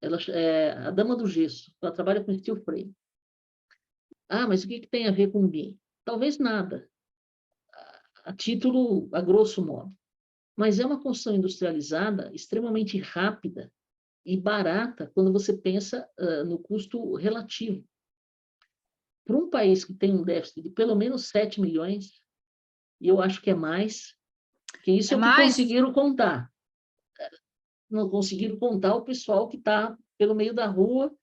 ela é a dama do gesso, ela trabalha com steel frame. Ah, mas o que tem a ver com BIM? Talvez nada, a título, a grosso modo. Mas é uma construção industrializada extremamente rápida e barata quando você pensa no custo relativo. Para um país que tem um déficit de pelo menos 7 milhões, e eu acho que é mais, que isso é é o que mais? conseguiram contar. não conseguiram contar o pessoal que está pelo meio da rua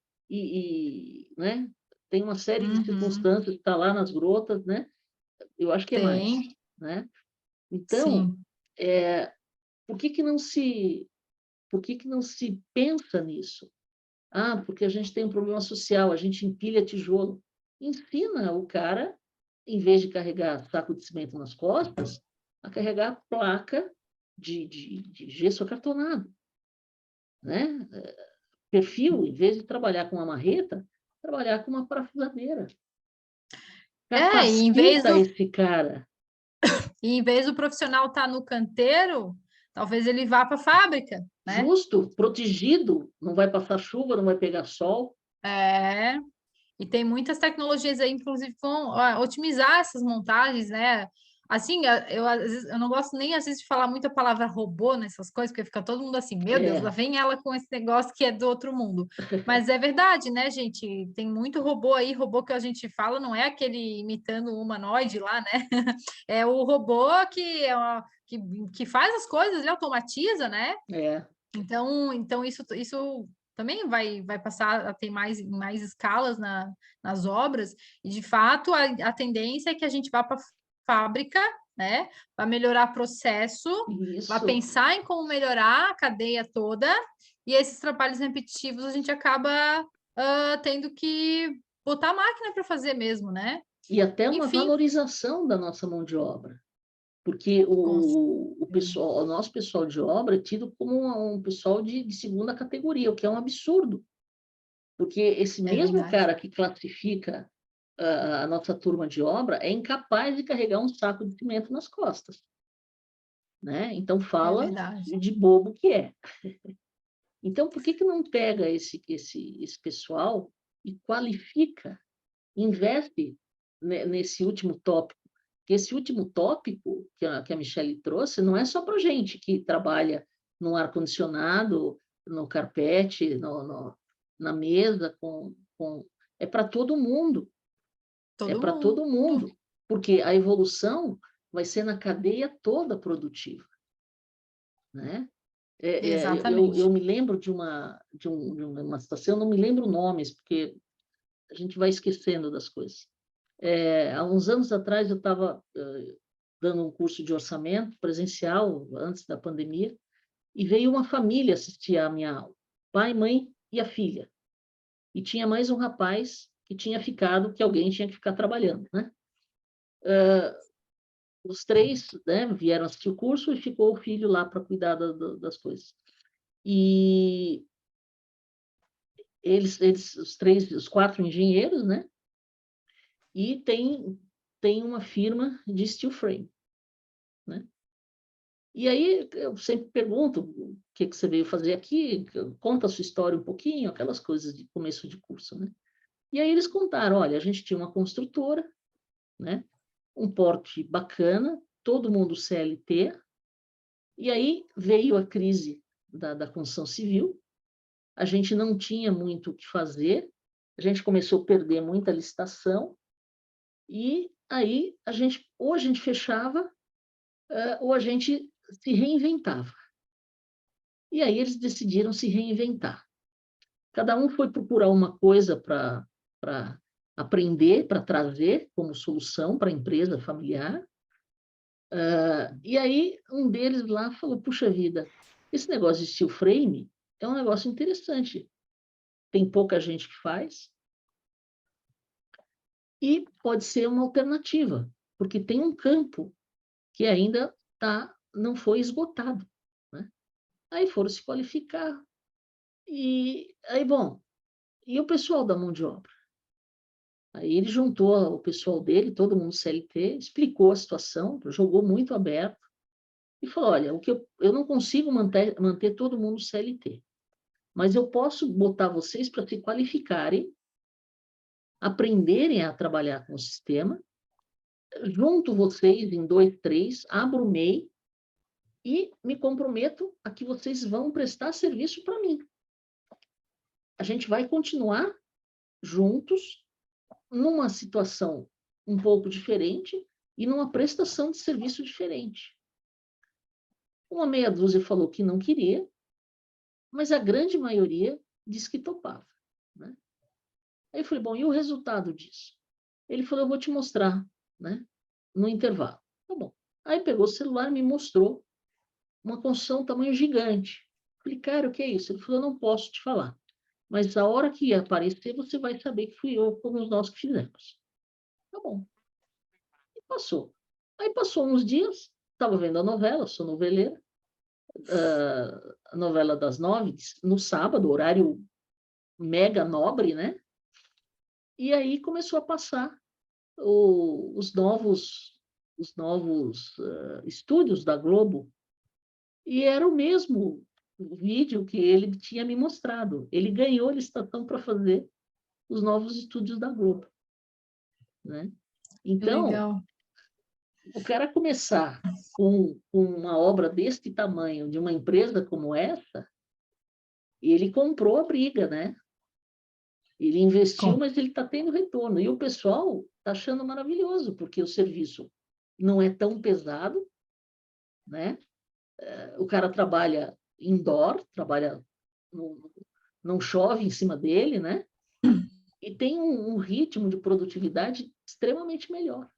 né? Tem uma série de circunstâncias que está lá nas grotas, né? Eu acho que é mais, Tem, né? Então, sim. por que que não se pensa nisso? Ah, porque a gente tem um problema social, a gente empilha tijolo. Ensina o cara, em vez de carregar saco de cimento nas costas, a carregar placa de gesso acartonado, né? Perfil, em vez de trabalhar com uma marreta, trabalhar com uma parafusadeira. E em vez Capacita do, esse cara. e em vez do profissional estar no canteiro, talvez ele vá para a fábrica, né? Justo, protegido, não vai passar chuva, não vai pegar sol. É, e tem muitas tecnologias aí, inclusive, que vão otimizar essas montagens, né? Assim, às vezes, eu não gosto nem, às vezes, de falar muito a palavra robô nessas coisas, porque fica todo mundo assim, meu Deus, lá É, vem ela com esse negócio que é do outro mundo. Mas é verdade, né, gente? Tem muito robô aí, robô que a gente fala não é aquele imitando o humanoide lá, né? É o robô que faz as coisas, ele automatiza, né? é. Então isso também vai passar a ter mais escalas nas obras, e de fato a tendência é que a gente vá para a fábrica, né? Vai melhorar processo, vai Isso. pensar em como melhorar a cadeia toda, e esses trabalhos repetitivos a gente acaba tendo que botar a máquina para fazer mesmo, né? E até uma Enfim, valorização da nossa mão de obra. Porque com o pessoal, o nosso pessoal de obra é tido como um pessoal de segunda categoria, o que é um absurdo. Porque esse é mesmo verdade, cara que classifica a nossa turma de obra é incapaz de carregar um saco de cimento nas costas, né? Então é fala verdade. de bobo que é. Então por que que não pega esse pessoal e qualifica, investe nesse último tópico? Que esse último tópico que a Michelle trouxe não é só para gente que trabalha no ar-condicionado, no carpete, na mesa, é para todo mundo. É Todo para todo mundo, mundo, porque a evolução vai ser na cadeia toda produtiva, né? Eu exatamente. me lembro de uma situação, eu não me lembro nomes, porque a gente vai esquecendo das coisas. Há uns anos atrás, eu estava dando um curso de orçamento presencial, antes da pandemia, e veio uma família assistir à minha aula, pai, mãe e a filha. E tinha mais um rapaz que tinha ficado, que alguém tinha que ficar trabalhando, né? Os três, né, vieram assistir o curso e ficou o filho lá para cuidar das coisas. E os quatro engenheiros, né? E tem uma firma de steel frame, né? E aí eu sempre pergunto o que você veio fazer aqui, conta a sua história um pouquinho, aquelas coisas de começo de curso, né? E aí eles contaram, olha, a gente tinha uma construtora, né? Um porte bacana, todo mundo CLT, e aí veio a crise da construção civil, a gente não tinha muito o que fazer, a gente começou a perder muita licitação, e aí ou a gente fechava, ou a gente se reinventava. E aí eles decidiram se reinventar. Cada um foi procurar uma coisa para aprender, para trazer como solução para a empresa familiar. E aí um deles lá falou, puxa vida, esse negócio de steel frame é um negócio interessante. Tem pouca gente que faz e pode ser uma alternativa, porque tem um campo que ainda não foi esgotado, né? Aí foram se qualificar. E aí, bom, e o pessoal da mão de obra? Aí ele juntou o pessoal dele, todo mundo CLT, explicou a situação, jogou muito aberto e falou: olha, o que eu não consigo manter todo mundo CLT, mas eu posso botar vocês para se qualificarem, aprenderem a trabalhar com o sistema, junto vocês em 2, 3, abro o MEI e me comprometo a que vocês vão prestar serviço para mim. A gente vai continuar juntos numa situação um pouco diferente e numa prestação de serviço diferente. Uma meia dúzia falou que não queria, mas a grande maioria disse que topava, né? Aí eu falei, bom, e o resultado disso? Ele falou, eu vou te mostrar, né? No intervalo. Tá bom. Aí pegou o celular e me mostrou uma construção tamanho gigante. Falei, cara, o que é isso? Ele falou, eu não posso te falar. Mas a hora que aparecer, você vai saber que fui eu, fomos nós que fizemos. Tá bom. E passou. Aí passou uns dias, estava vendo a novela, sou noveleira, a novela das 9, no sábado, horário mega nobre, né? E aí começou a passar os novos estúdios da Globo, e era o mesmo vídeo que ele tinha me mostrado. Ele ganhou a licitação para fazer os novos estúdios da Globo, né? Então, Legal. o cara começar com uma obra desse tamanho, de uma empresa como essa, ele comprou a briga, né? Ele investiu, mas ele está tendo retorno. E o pessoal está achando maravilhoso, porque o serviço não é tão pesado, né? O cara trabalha indoor, não chove em cima dele, né? E tem um ritmo de produtividade extremamente melhor,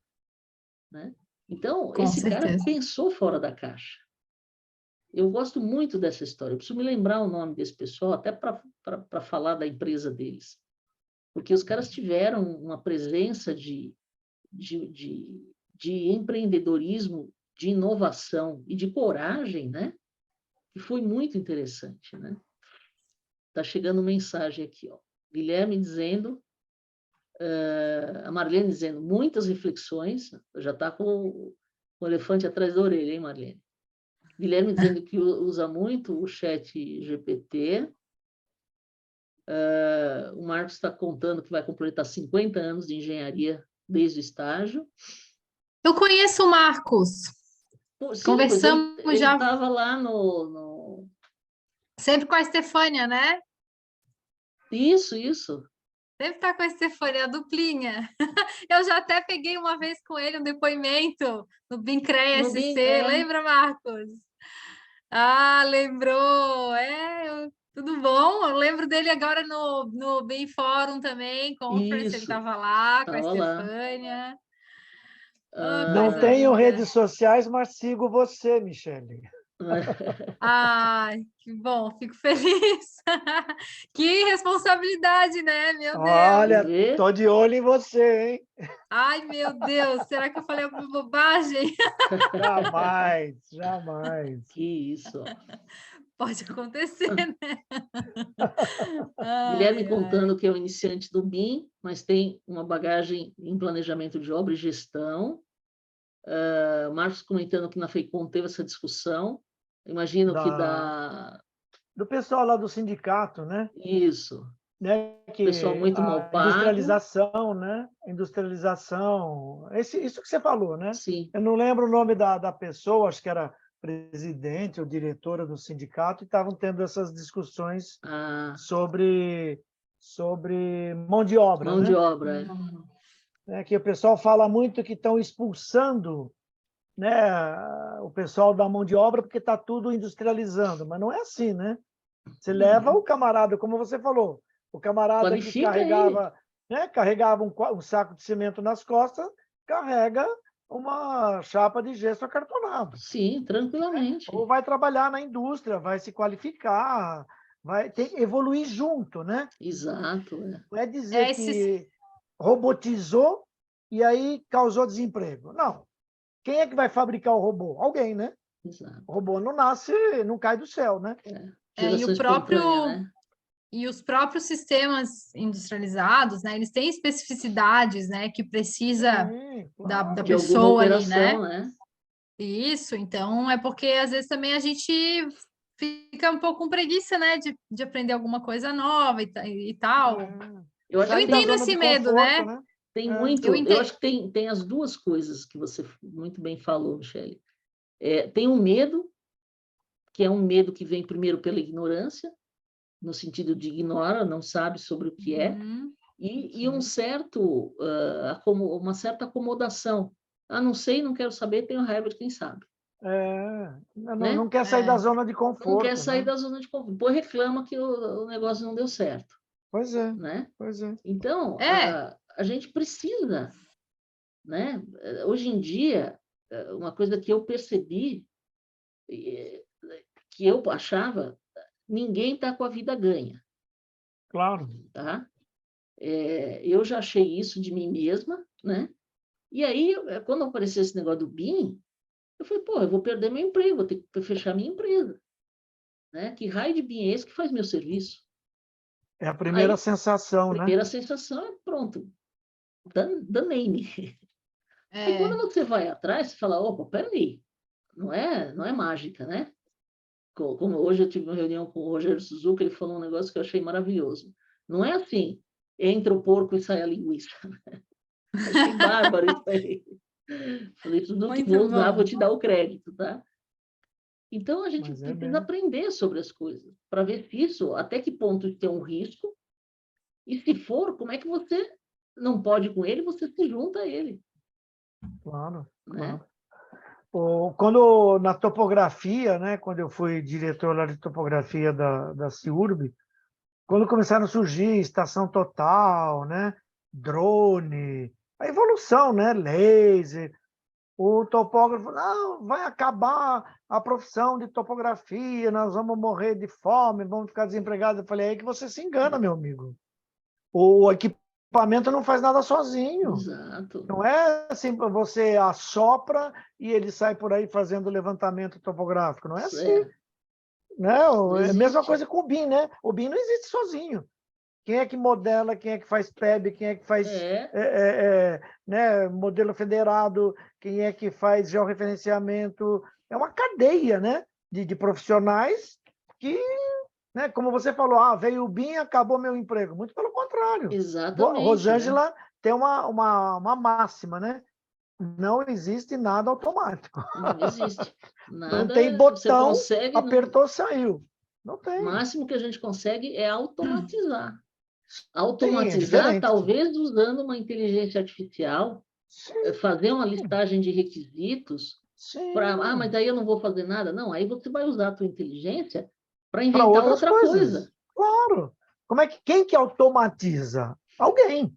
né? Então, Com esse cara certeza. pensou fora da caixa. Eu gosto muito dessa história. Eu preciso me lembrar o nome desse pessoal, até para falar da empresa deles. Porque os caras tiveram uma presença de empreendedorismo, de inovação e de coragem, né? Que foi muito interessante, né? Tá chegando mensagem aqui, ó. Guilherme dizendo, a Marlene dizendo, muitas reflexões, já está com o elefante atrás da orelha, hein, Marlene? Guilherme dizendo que usa muito o chat GPT. O Marcos está contando que vai completar 50 anos de engenharia desde o estágio. Eu conheço o Marcos. Pô, sim, pois ele Conversamos já estava lá no... sempre com a Estefânia, né? Isso. Sempre tá com a Estefânia, a duplinha. Eu já até peguei uma vez com ele um depoimento no BIMCRE No BIM, SC, lembra, Marcos? Ah, lembrou! Tudo bom? Eu lembro dele agora no BIM Fórum também, Conference, ele isso, estava lá com a estava lá. Estefânia. Oh, Não coisa tenho linda. redes sociais, mas sigo você, Michele. Ai, que bom, fico feliz. Que responsabilidade, né? Meu Deus. Olha, Vê? tô de olho em você, hein? Ai, meu Deus, será que eu falei alguma bobagem? Jamais, jamais. Que isso, ó. Pode acontecer, né? Guilherme Ai, ai. contando que é o iniciante do BIM, mas tem uma bagagem em planejamento de obra e gestão. Marcos comentando que na FEICOM teve essa discussão. Imagino que Do pessoal lá do sindicato, né? Isso. Né? Pessoal Que muito mal a pago. industrialização, né? Industrialização, isso que você falou, né? Sim. Eu não lembro o nome da pessoa, acho que era presidente ou diretora do sindicato, e estavam tendo essas discussões sobre mão de obra, Mão de né? obra. Que o pessoal fala muito que estão expulsando, né, o pessoal da mão de obra porque está tudo industrializando, mas não é assim, né? Você leva o camarada, como você falou, o camarada que Qualifica ele. carregava um saco de cimento nas costas, carrega uma chapa de gesso acartonado. Sim, tranquilamente. Ou vai trabalhar na indústria, vai se qualificar, tem que evoluir junto, né? Exato. Não é dizer que robotizou e aí causou desemprego. Não. Quem é que vai fabricar o robô? Alguém, né? Exato. O robô não nasce, não cai do céu, né? Geração espontânea, né? E os próprios sistemas industrializados, né? Eles têm especificidades, né? Que precisa claro. da De alguma pessoa ali, né? operação, né? Isso, então é porque às vezes também a gente fica um pouco com preguiça, né? De aprender alguma coisa nova e tal. Eu acho Eu que entendo esse medo, conforto, né? Tem Eu muito. Eu entendo. acho que tem as duas coisas que você muito bem falou, Michele. Tem um medo, que é um medo que vem primeiro pela ignorância, no sentido de ignora, não sabe sobre o que é, e uma certa acomodação. Ah, não sei, não quero saber, tenho raiva de quem sabe. né? Não quer sair da zona de conforto. Não quer sair né? da zona de conforto. Depois reclama que o negócio não deu certo, Pois é, né? pois é. Então, É, a gente precisa, né? Hoje em dia, uma coisa que eu percebi, que eu achava, ninguém está com a vida ganha, Claro. tá? Eu já achei isso de mim mesma, né? E aí, quando apareceu esse negócio do BIM, eu falei, pô, eu vou perder meu emprego, vou ter que fechar minha empresa, né? Que raio de BIM é esse que faz meu serviço? É a primeira Aí, sensação, né? primeira sensação é, pronto, danei-me. Aí, quando é, você vai atrás, você fala, opa, peraí, não é mágica, né? Como hoje eu tive uma reunião com o Rogério Suzuki, ele falou um negócio que eu achei maravilhoso. Não é assim, entra o porco e sai a linguiça. Achei bárbaro isso aí. Falei, Suzuki, muito vou usar, vou bom. te dar o crédito, tá? Então, a gente Mas é precisa bem. aprender sobre as coisas, para ver se isso, até que ponto tem um risco, e se for, como é que você não pode com ele, você se junta a ele, Claro, né? claro. Quando na topografia, né, quando eu fui diretor lá de topografia da CIURB, quando começaram a surgir estação total, né, drone, a evolução, né, laser, o topógrafo, não, vai acabar a profissão de topografia, nós vamos morrer de fome, vamos ficar desempregados. Eu falei, é aí que você se engana, meu amigo. O equipamento não faz nada sozinho. Exato. Não é assim, você assopra e ele sai por aí fazendo levantamento topográfico. Não é assim. É, não Não, é a mesma existe. coisa com o BIM, né? O BIM não existe sozinho. Quem é que modela, quem é que faz PEB, quem é que faz É, né, modelo federado, quem é que faz georreferenciamento. É uma cadeia, né, de profissionais que, né, como você falou, veio o BIM e acabou meu emprego. Muito pelo contrário. exatamente, né? Rosângela tem uma máxima, né? Não existe nada automático. Não existe. Não tem Nada, você botão, consegue, apertou, saiu. Não o tem. máximo que a gente consegue é automatizar. Sim, é Automatizar, diferente. talvez usando uma inteligência artificial, Sim, fazer uma listagem de requisitos, mas sim. daí eu não vou fazer nada. Não, aí você vai usar a tua inteligência para Para inventar outras outra coisas. coisa, Claro. Quem que automatiza? Alguém.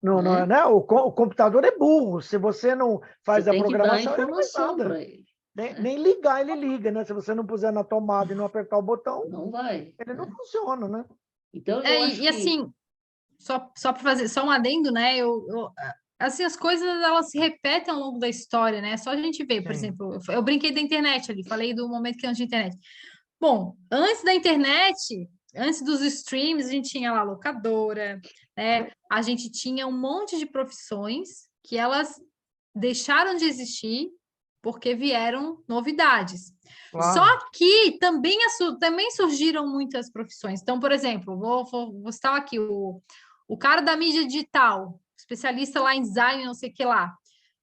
Não, não é, né? né? O computador é burro. Se você não Você faz a tem que dar a programação, ele não faz informação nada. para ele, Nem, né? nem ligar, ele liga, né? Se você não puser na tomada e não apertar o botão, Não vai, ele não né? funciona, né? Então, eu É, acho e que assim, só para fazer só um adendo, né? Assim, as coisas elas se repetem ao longo da história, né? Só a gente ver, por Sim, exemplo, eu brinquei da internet ali, falei do momento que antes da internet. Bom, antes da internet, antes dos streams, a gente tinha lá locadora, né? A gente tinha um monte de profissões que elas deixaram de existir porque vieram novidades. Só claro. que também surgiram muitas profissões. Então, por exemplo, vou citar aqui o cara da mídia digital, especialista lá em design, não sei o que lá.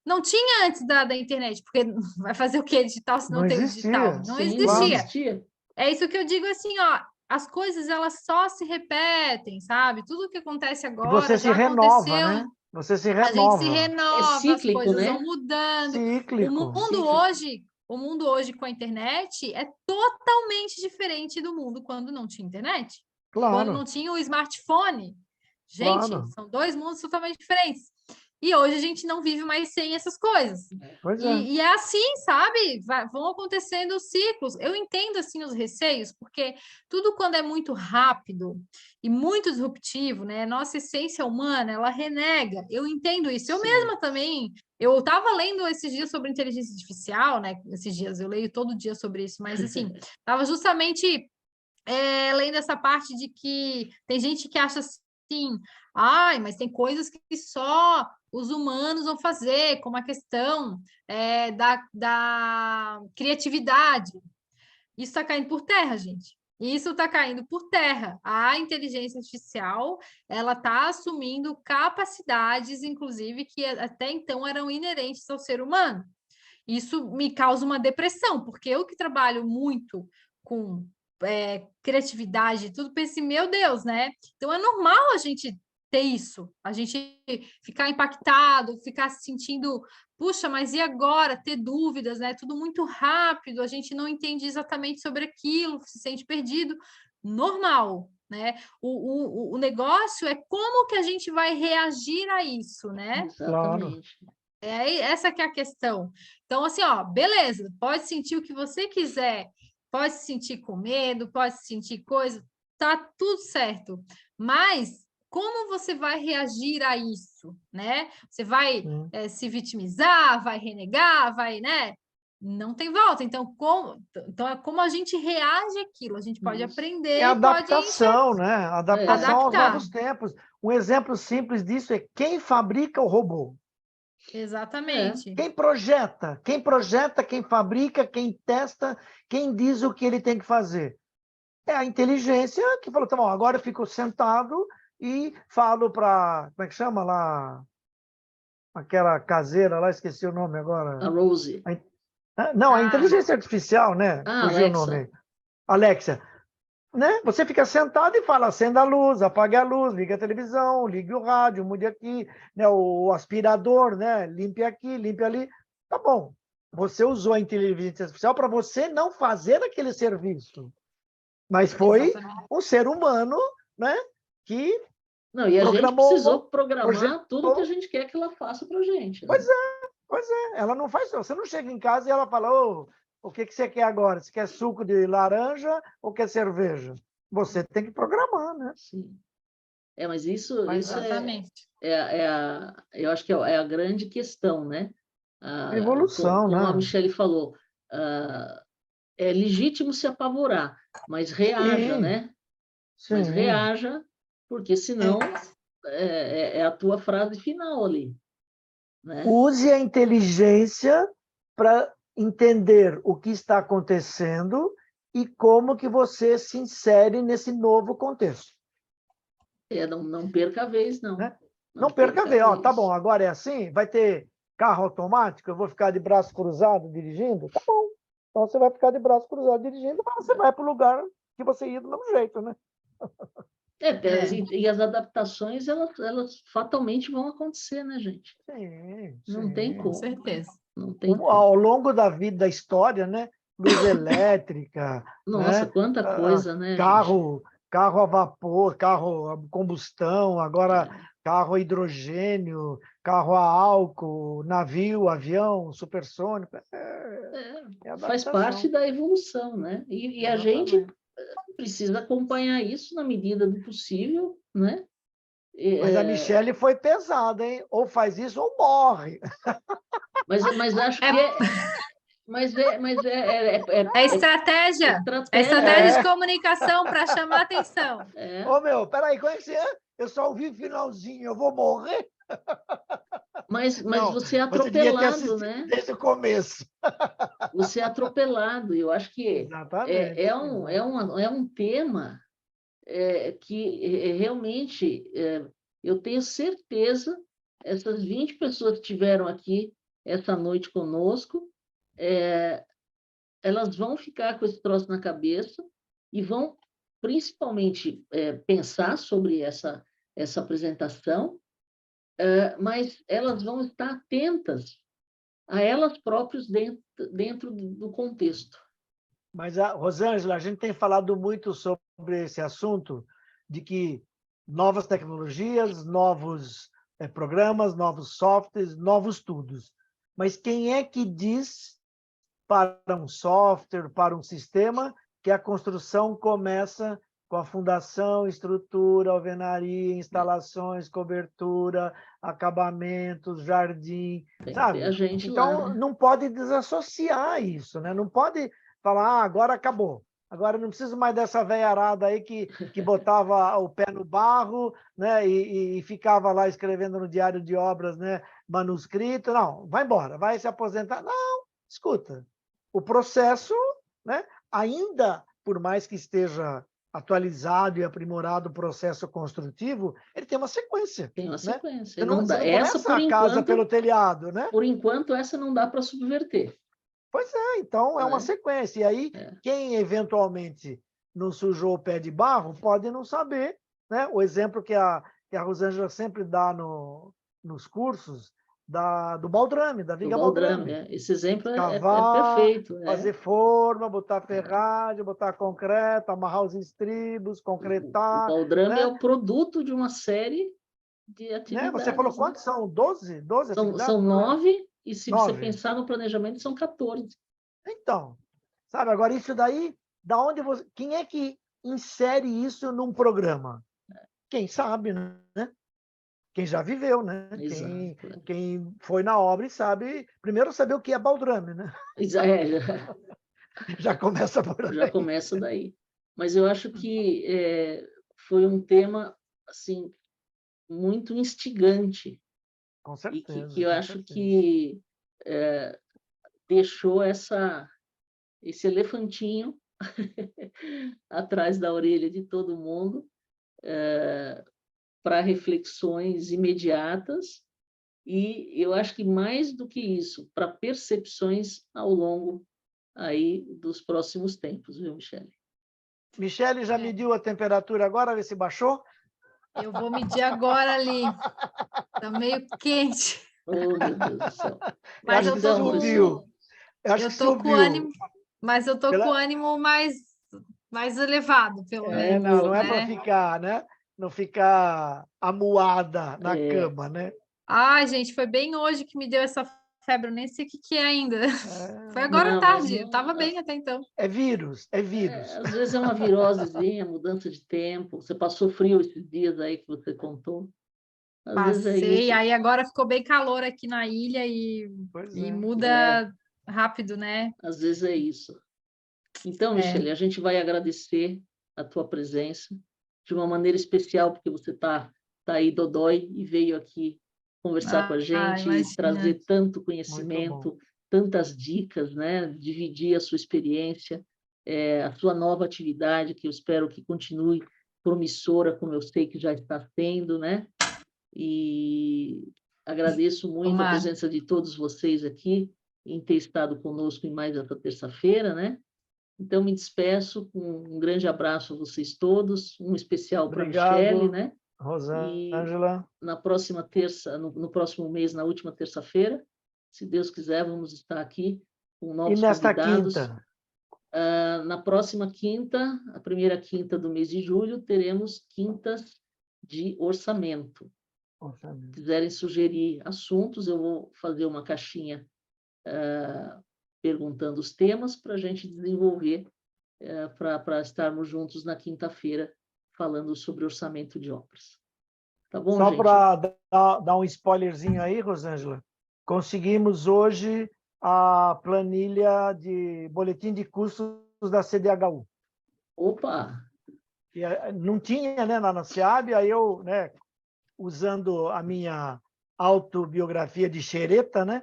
Não tinha antes da internet, porque vai fazer o que digital se não Não tem o digital? existia. Não sim, não existia. Claro. existia. É isso que eu digo assim, ó, as coisas elas só se repetem, sabe? Tudo que acontece E agora você se já renova, aconteceu. né? Você se A gente se renova. É renova, as cíclico, coisas vão né? mudando. Cíclico. Cíclico. O mundo hoje com a internet é totalmente diferente do mundo quando não tinha internet, quando não Claro, tinha o smartphone. Gente, claro. são dois mundos totalmente diferentes. E hoje a gente não vive mais sem essas coisas. Pois é. E é assim, sabe? Vão acontecendo ciclos. Eu entendo assim os receios, porque tudo quando é muito rápido e muito disruptivo, né? Nossa essência humana, ela renega. Eu entendo isso. Eu Sim. mesma também. Eu estava lendo esses dias sobre inteligência artificial, né? Esses dias eu leio todo dia sobre isso, mas assim, estava justamente lendo essa parte de que tem gente que acha assim, ai, mas tem coisas que só os humanos vão fazer, como a questão da criatividade. Isso está caindo por terra, gente. Isso está caindo por terra. A inteligência artificial, ela está assumindo capacidades, inclusive, que até então eram inerentes ao ser humano. Isso me causa uma depressão, porque eu que trabalho muito com criatividade e tudo, pensei, meu Deus, né? Então é normal a gente ter isso, a gente ficar impactado, ficar se sentindo puxa, mas e agora? Ter dúvidas, né? Tudo muito rápido, a gente não entende exatamente sobre aquilo, se sente perdido. Normal, né? O negócio é como que a gente vai reagir a isso, né? Claro. Exatamente. Essa que é a questão. Então, assim, ó, beleza, pode sentir o que você quiser, pode se sentir com medo, pode se sentir coisa, tá tudo certo. Mas como você vai reagir a isso, né? Você vai se vitimizar, vai renegar, vai, né? Não tem volta. Então, é como a gente reage àquilo. A gente pode Isso. aprender, É pode adaptação, né? Adaptação aos adaptar. novos tempos. Um exemplo simples disso é quem fabrica o robô. Exatamente. Quem projeta, quem fabrica, quem testa, quem diz o que ele tem que fazer. É a inteligência que falou, tá bom, agora eu fico sentado e falo para, como é que chama lá? Aquela caseira lá, esqueci o nome agora. A Rose. Não, a inteligência artificial, né? Ah, Fugiu o Alexa. nome. Alexa. Né? Você fica sentado e fala, acenda a luz, apague a luz, ligue a televisão, ligue o rádio, mude aqui, né? O aspirador, né? Limpe aqui, limpe ali. Tá bom. Você usou a inteligência artificial para você não fazer aquele serviço. Mas foi Exatamente. um ser humano, né? Que Não, e a gente programou, precisou programar projetou. tudo que a gente quer que ela faça para a gente. Né? Pois é. Ela não faz. Você não chega em casa e ela fala, ô, o que você quer agora? Você quer suco de laranja ou quer cerveja? Você tem que programar, né? Sim. Mas isso Exatamente. eu acho que é a grande questão, né? Evolução, Como a né? Michele falou, é legítimo se apavorar, mas reaja, Sim, né? Mas sim. reaja, porque senão é a tua frase final ali, né? Use a inteligência para entender o que está acontecendo e como que você se insere nesse novo contexto. Não perca a vez, não. Né? Não perca a perca ver. Ó, tá bom, agora é assim? Vai ter carro automático? Eu vou ficar de braço cruzado dirigindo? Tá bom. Então você vai ficar de braço cruzado dirigindo, mas você vai para o lugar que você ia do mesmo jeito, né? E as adaptações, elas fatalmente vão acontecer, né, gente? Sim, Não tem sim. Com como. certeza. Não tem como. Ao longo da vida, da história, né? Luz elétrica, Nossa, né? quanta coisa, né, gente? Carro a vapor, carro a combustão, agora carro a hidrogênio, carro a álcool, navio, avião, supersônico. Faz parte Adaptação. da evolução, né? E a gente Exatamente. precisa acompanhar isso na medida do possível, né? Mas a Michelle foi pesada, hein? Ou faz isso ou morre. Mas acho que É estratégia. É estratégia de comunicação para chamar atenção. Ô, meu, peraí, como é que você é? Eu só ouvi o finalzinho, eu vou morrer? Mas Não, você é você devia ter atropelado, assistido né? desde o começo. Você é atropelado. Eu acho que Exatamente. é um tema que realmente eu tenho certeza, essas 20 pessoas que estiveram aqui essa noite conosco, elas vão ficar com esse troço na cabeça e vão, principalmente, pensar sobre essa apresentação, mas elas vão estar atentas a elas próprias dentro do contexto. Mas, Rosângela, a gente tem falado muito sobre esse assunto de que novas tecnologias, novos programas, novos softwares, novos tudos. Mas quem é que diz para um software, para um sistema, que a construção começa com a fundação, estrutura, alvenaria, instalações, cobertura, acabamentos, jardim, Tem que ter sabe? a gente lá, Então, né? não pode desassociar isso, né? Não pode falar, agora acabou. Agora não preciso mais dessa veiarada aí que botava o pé no barro, né? E ficava lá escrevendo no diário de obras, né? Manuscrito. Não, vai embora, vai se aposentar. Não, escuta. O processo, né? Ainda por mais que esteja atualizado e aprimorado o processo construtivo, ele tem uma sequência. Tem uma Né? sequência. Você não Essa, começa por a casa enquanto, pelo telhado, né? essa não dá para subverter. Pois é, então é uma sequência. E aí, quem eventualmente não sujou o pé de barro pode não saber. Né? O exemplo que a Rosângela sempre dá nos cursos, do baldrame, da do viga baldrame. baldrame. Esse exemplo é Cavar, perfeito. fazer forma, botar ferragem, botar concreto, amarrar os estribos, O concretar, baldrame é né? o produto de uma série de Né? Você falou atividades, né? quantos são? 12? 12 São atividades? Não lembro. 9, e se você 9. pensar no planejamento, são 14. Então, sabe, agora isso daí, da onde você, quem é que insere isso num programa? Quem sabe, né? Quem já viveu, né? Exato. Quem foi na obra e sabe, primeiro saber o que é baldrame, né? Já começa por Já aí. começa daí. Mas eu acho que foi um tema assim muito instigante Com e certeza, que eu com acho certeza. que deixou esse elefantinho atrás da orelha de todo mundo para reflexões imediatas e eu acho que mais do que isso, para percepções ao longo aí dos próximos tempos, viu, Michele? Michele já mediu a temperatura agora, ver se baixou? Eu vou medir agora ali. Está meio quente. Oh, meu Deus do céu. Eu acho que Então, pessoal, Eu tô com ânimo, mas eu tô com Pela... ânimo mais elevado, pelo menos, não é para né? ficar, né? Não ficar amuada na cama, né? Ai, gente, foi bem hoje que me deu essa febre, eu nem sei o que é ainda. Foi agora à não, mas tarde, eu não, estava bem até então. É vírus, é vírus. às vezes é uma virosezinha, mudança de tempo. Você passou frio esses dias aí que você contou. Às vezes é Passei, isso. aí agora ficou bem calor aqui na ilha e muda rápido, né? Às vezes é isso. Então, Michele, a gente vai agradecer a tua presença de uma maneira especial, porque você tá aí dodói e veio aqui conversar com a gente, imagina. trazer tanto Muito conhecimento, bom. tantas dicas, né? Dividir a sua experiência, a sua nova atividade, que eu espero que continue promissora, como eu sei que já está sendo, né? E agradeço muito a Tomara. presença de todos vocês aqui, em ter estado conosco em mais essa terça-feira, né? Então, me despeço com um grande abraço a vocês todos, um especial para a Michele, Obrigado, né? E Rosângela. na próxima terça, no próximo mês, na última terça-feira, se Deus quiser, vamos estar aqui com E novos nesta convidados. quinta? Na próxima quinta, a primeira quinta do mês de julho, teremos quintas de orçamento. Se quiserem sugerir assuntos, eu vou fazer uma caixinha perguntando os temas para a gente desenvolver para estarmos juntos na quinta-feira falando sobre orçamento de obras. Tá bom, Só gente? para dar um spoilerzinho aí, Rosângela, conseguimos hoje a planilha de boletim de custos da CDHU. Opa! E não tinha, né, na SEAB, aí eu, né, usando a minha autobiografia de xereta, né,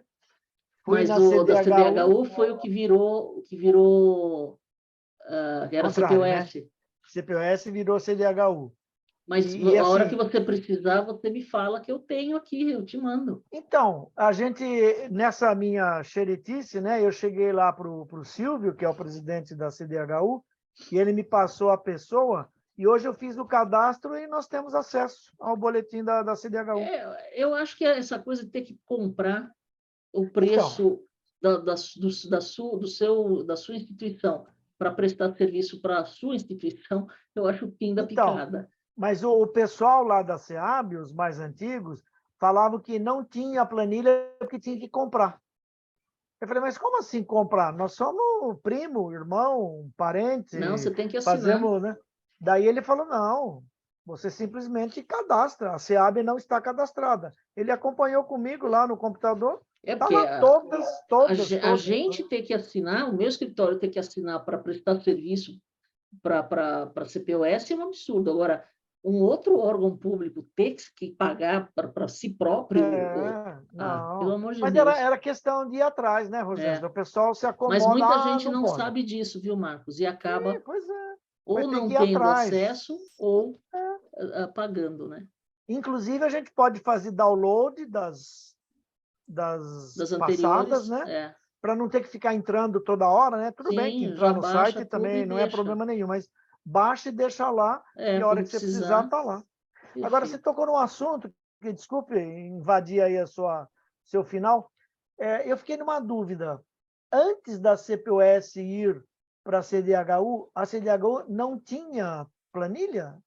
fui Mas na da CDHU. CDHU foi o que virou era Contrário, né? CPOS. CPOS virou CDHU. Mas E a hora que assim, você precisar, você me fala que eu tenho aqui, eu te mando. então, a gente, nessa minha xeretice, né, eu cheguei lá para o Silvio, que é o presidente da CDHU, e ele me passou a pessoa, e hoje eu fiz o cadastro e nós temos acesso ao boletim da CDHU. Eu acho que essa coisa de ter que comprar o Então, preço da sua instituição para prestar serviço para a sua instituição, eu acho o fim da picada. Mas o pessoal lá da SEAB, os mais antigos, falavam que não tinha planilha porque tinha que comprar. Eu falei, mas como assim comprar? Nós somos primo, irmão, parente, Não, você tem que assinar. fazemos, né? Daí ele falou, não, você simplesmente cadastra, a SEAB não está cadastrada. Ele acompanhou comigo lá no computador, está porque lá todas. a gente ter que assinar, o meu escritório ter que assinar para prestar serviço para a CPOS é um absurdo. Agora, um outro órgão público ter que pagar para si próprio, pelo amor de Mas Deus. era questão de ir atrás, né, Rosângela? O pessoal se acomoda. Mas muita gente não não pode. sabe disso, viu, Marcos? E acaba Pois é. ou Mas tem não que ir tendo atrás. acesso ou pagando, né? Inclusive, a gente pode fazer download das passadas, né? Para não ter que ficar entrando toda hora, né? Tudo bem que entrar no site também não é problema nenhum, mas baixa e deixa lá, e a hora que você precisar, está lá. Agora, você tocou num assunto que, desculpe invadir aí seu final. Eu fiquei numa dúvida. Antes da CPUS ir para a CDHU não tinha planilha?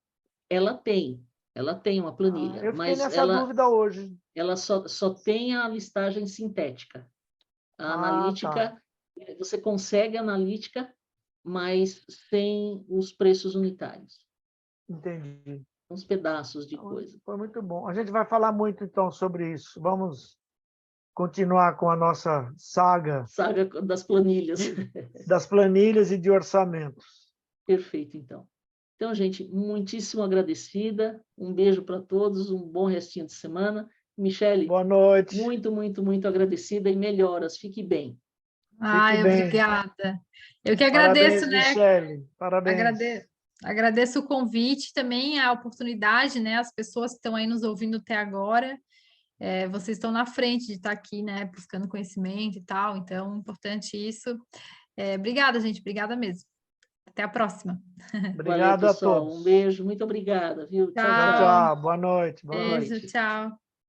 Ela tem uma planilha, Eu fiquei mas nessa dúvida hoje. ela só tem a listagem sintética. A analítica, Tá. você consegue analítica, mas sem os preços unitários. Entendi. Uns pedaços de coisa. Foi muito bom. A gente vai falar muito, então, sobre isso. Vamos continuar com a nossa saga Saga das planilhas. das planilhas e de orçamentos. Perfeito, então. Então, gente, muitíssimo agradecida. Um beijo para todos, um bom restinho de semana. Michele, Boa noite. muito, muito, muito agradecida e melhoras. Fique bem. Fique bem. Obrigada. Eu que Parabéns, agradeço, né? Michele. Parabéns. Agradeço o convite, também a oportunidade, né? As pessoas que estão aí nos ouvindo até agora, vocês estão na frente de estar aqui, né? Buscando conhecimento e tal, então, importante isso. Obrigada, gente, obrigada mesmo. Até a próxima. Obrigado Valeu, a pessoal. todos. Um beijo, muito obrigada, viu? Tchau, Tchau, tchau. Tchau. tchau. Boa noite. Boa Boa noite. Beijo, noite. tchau.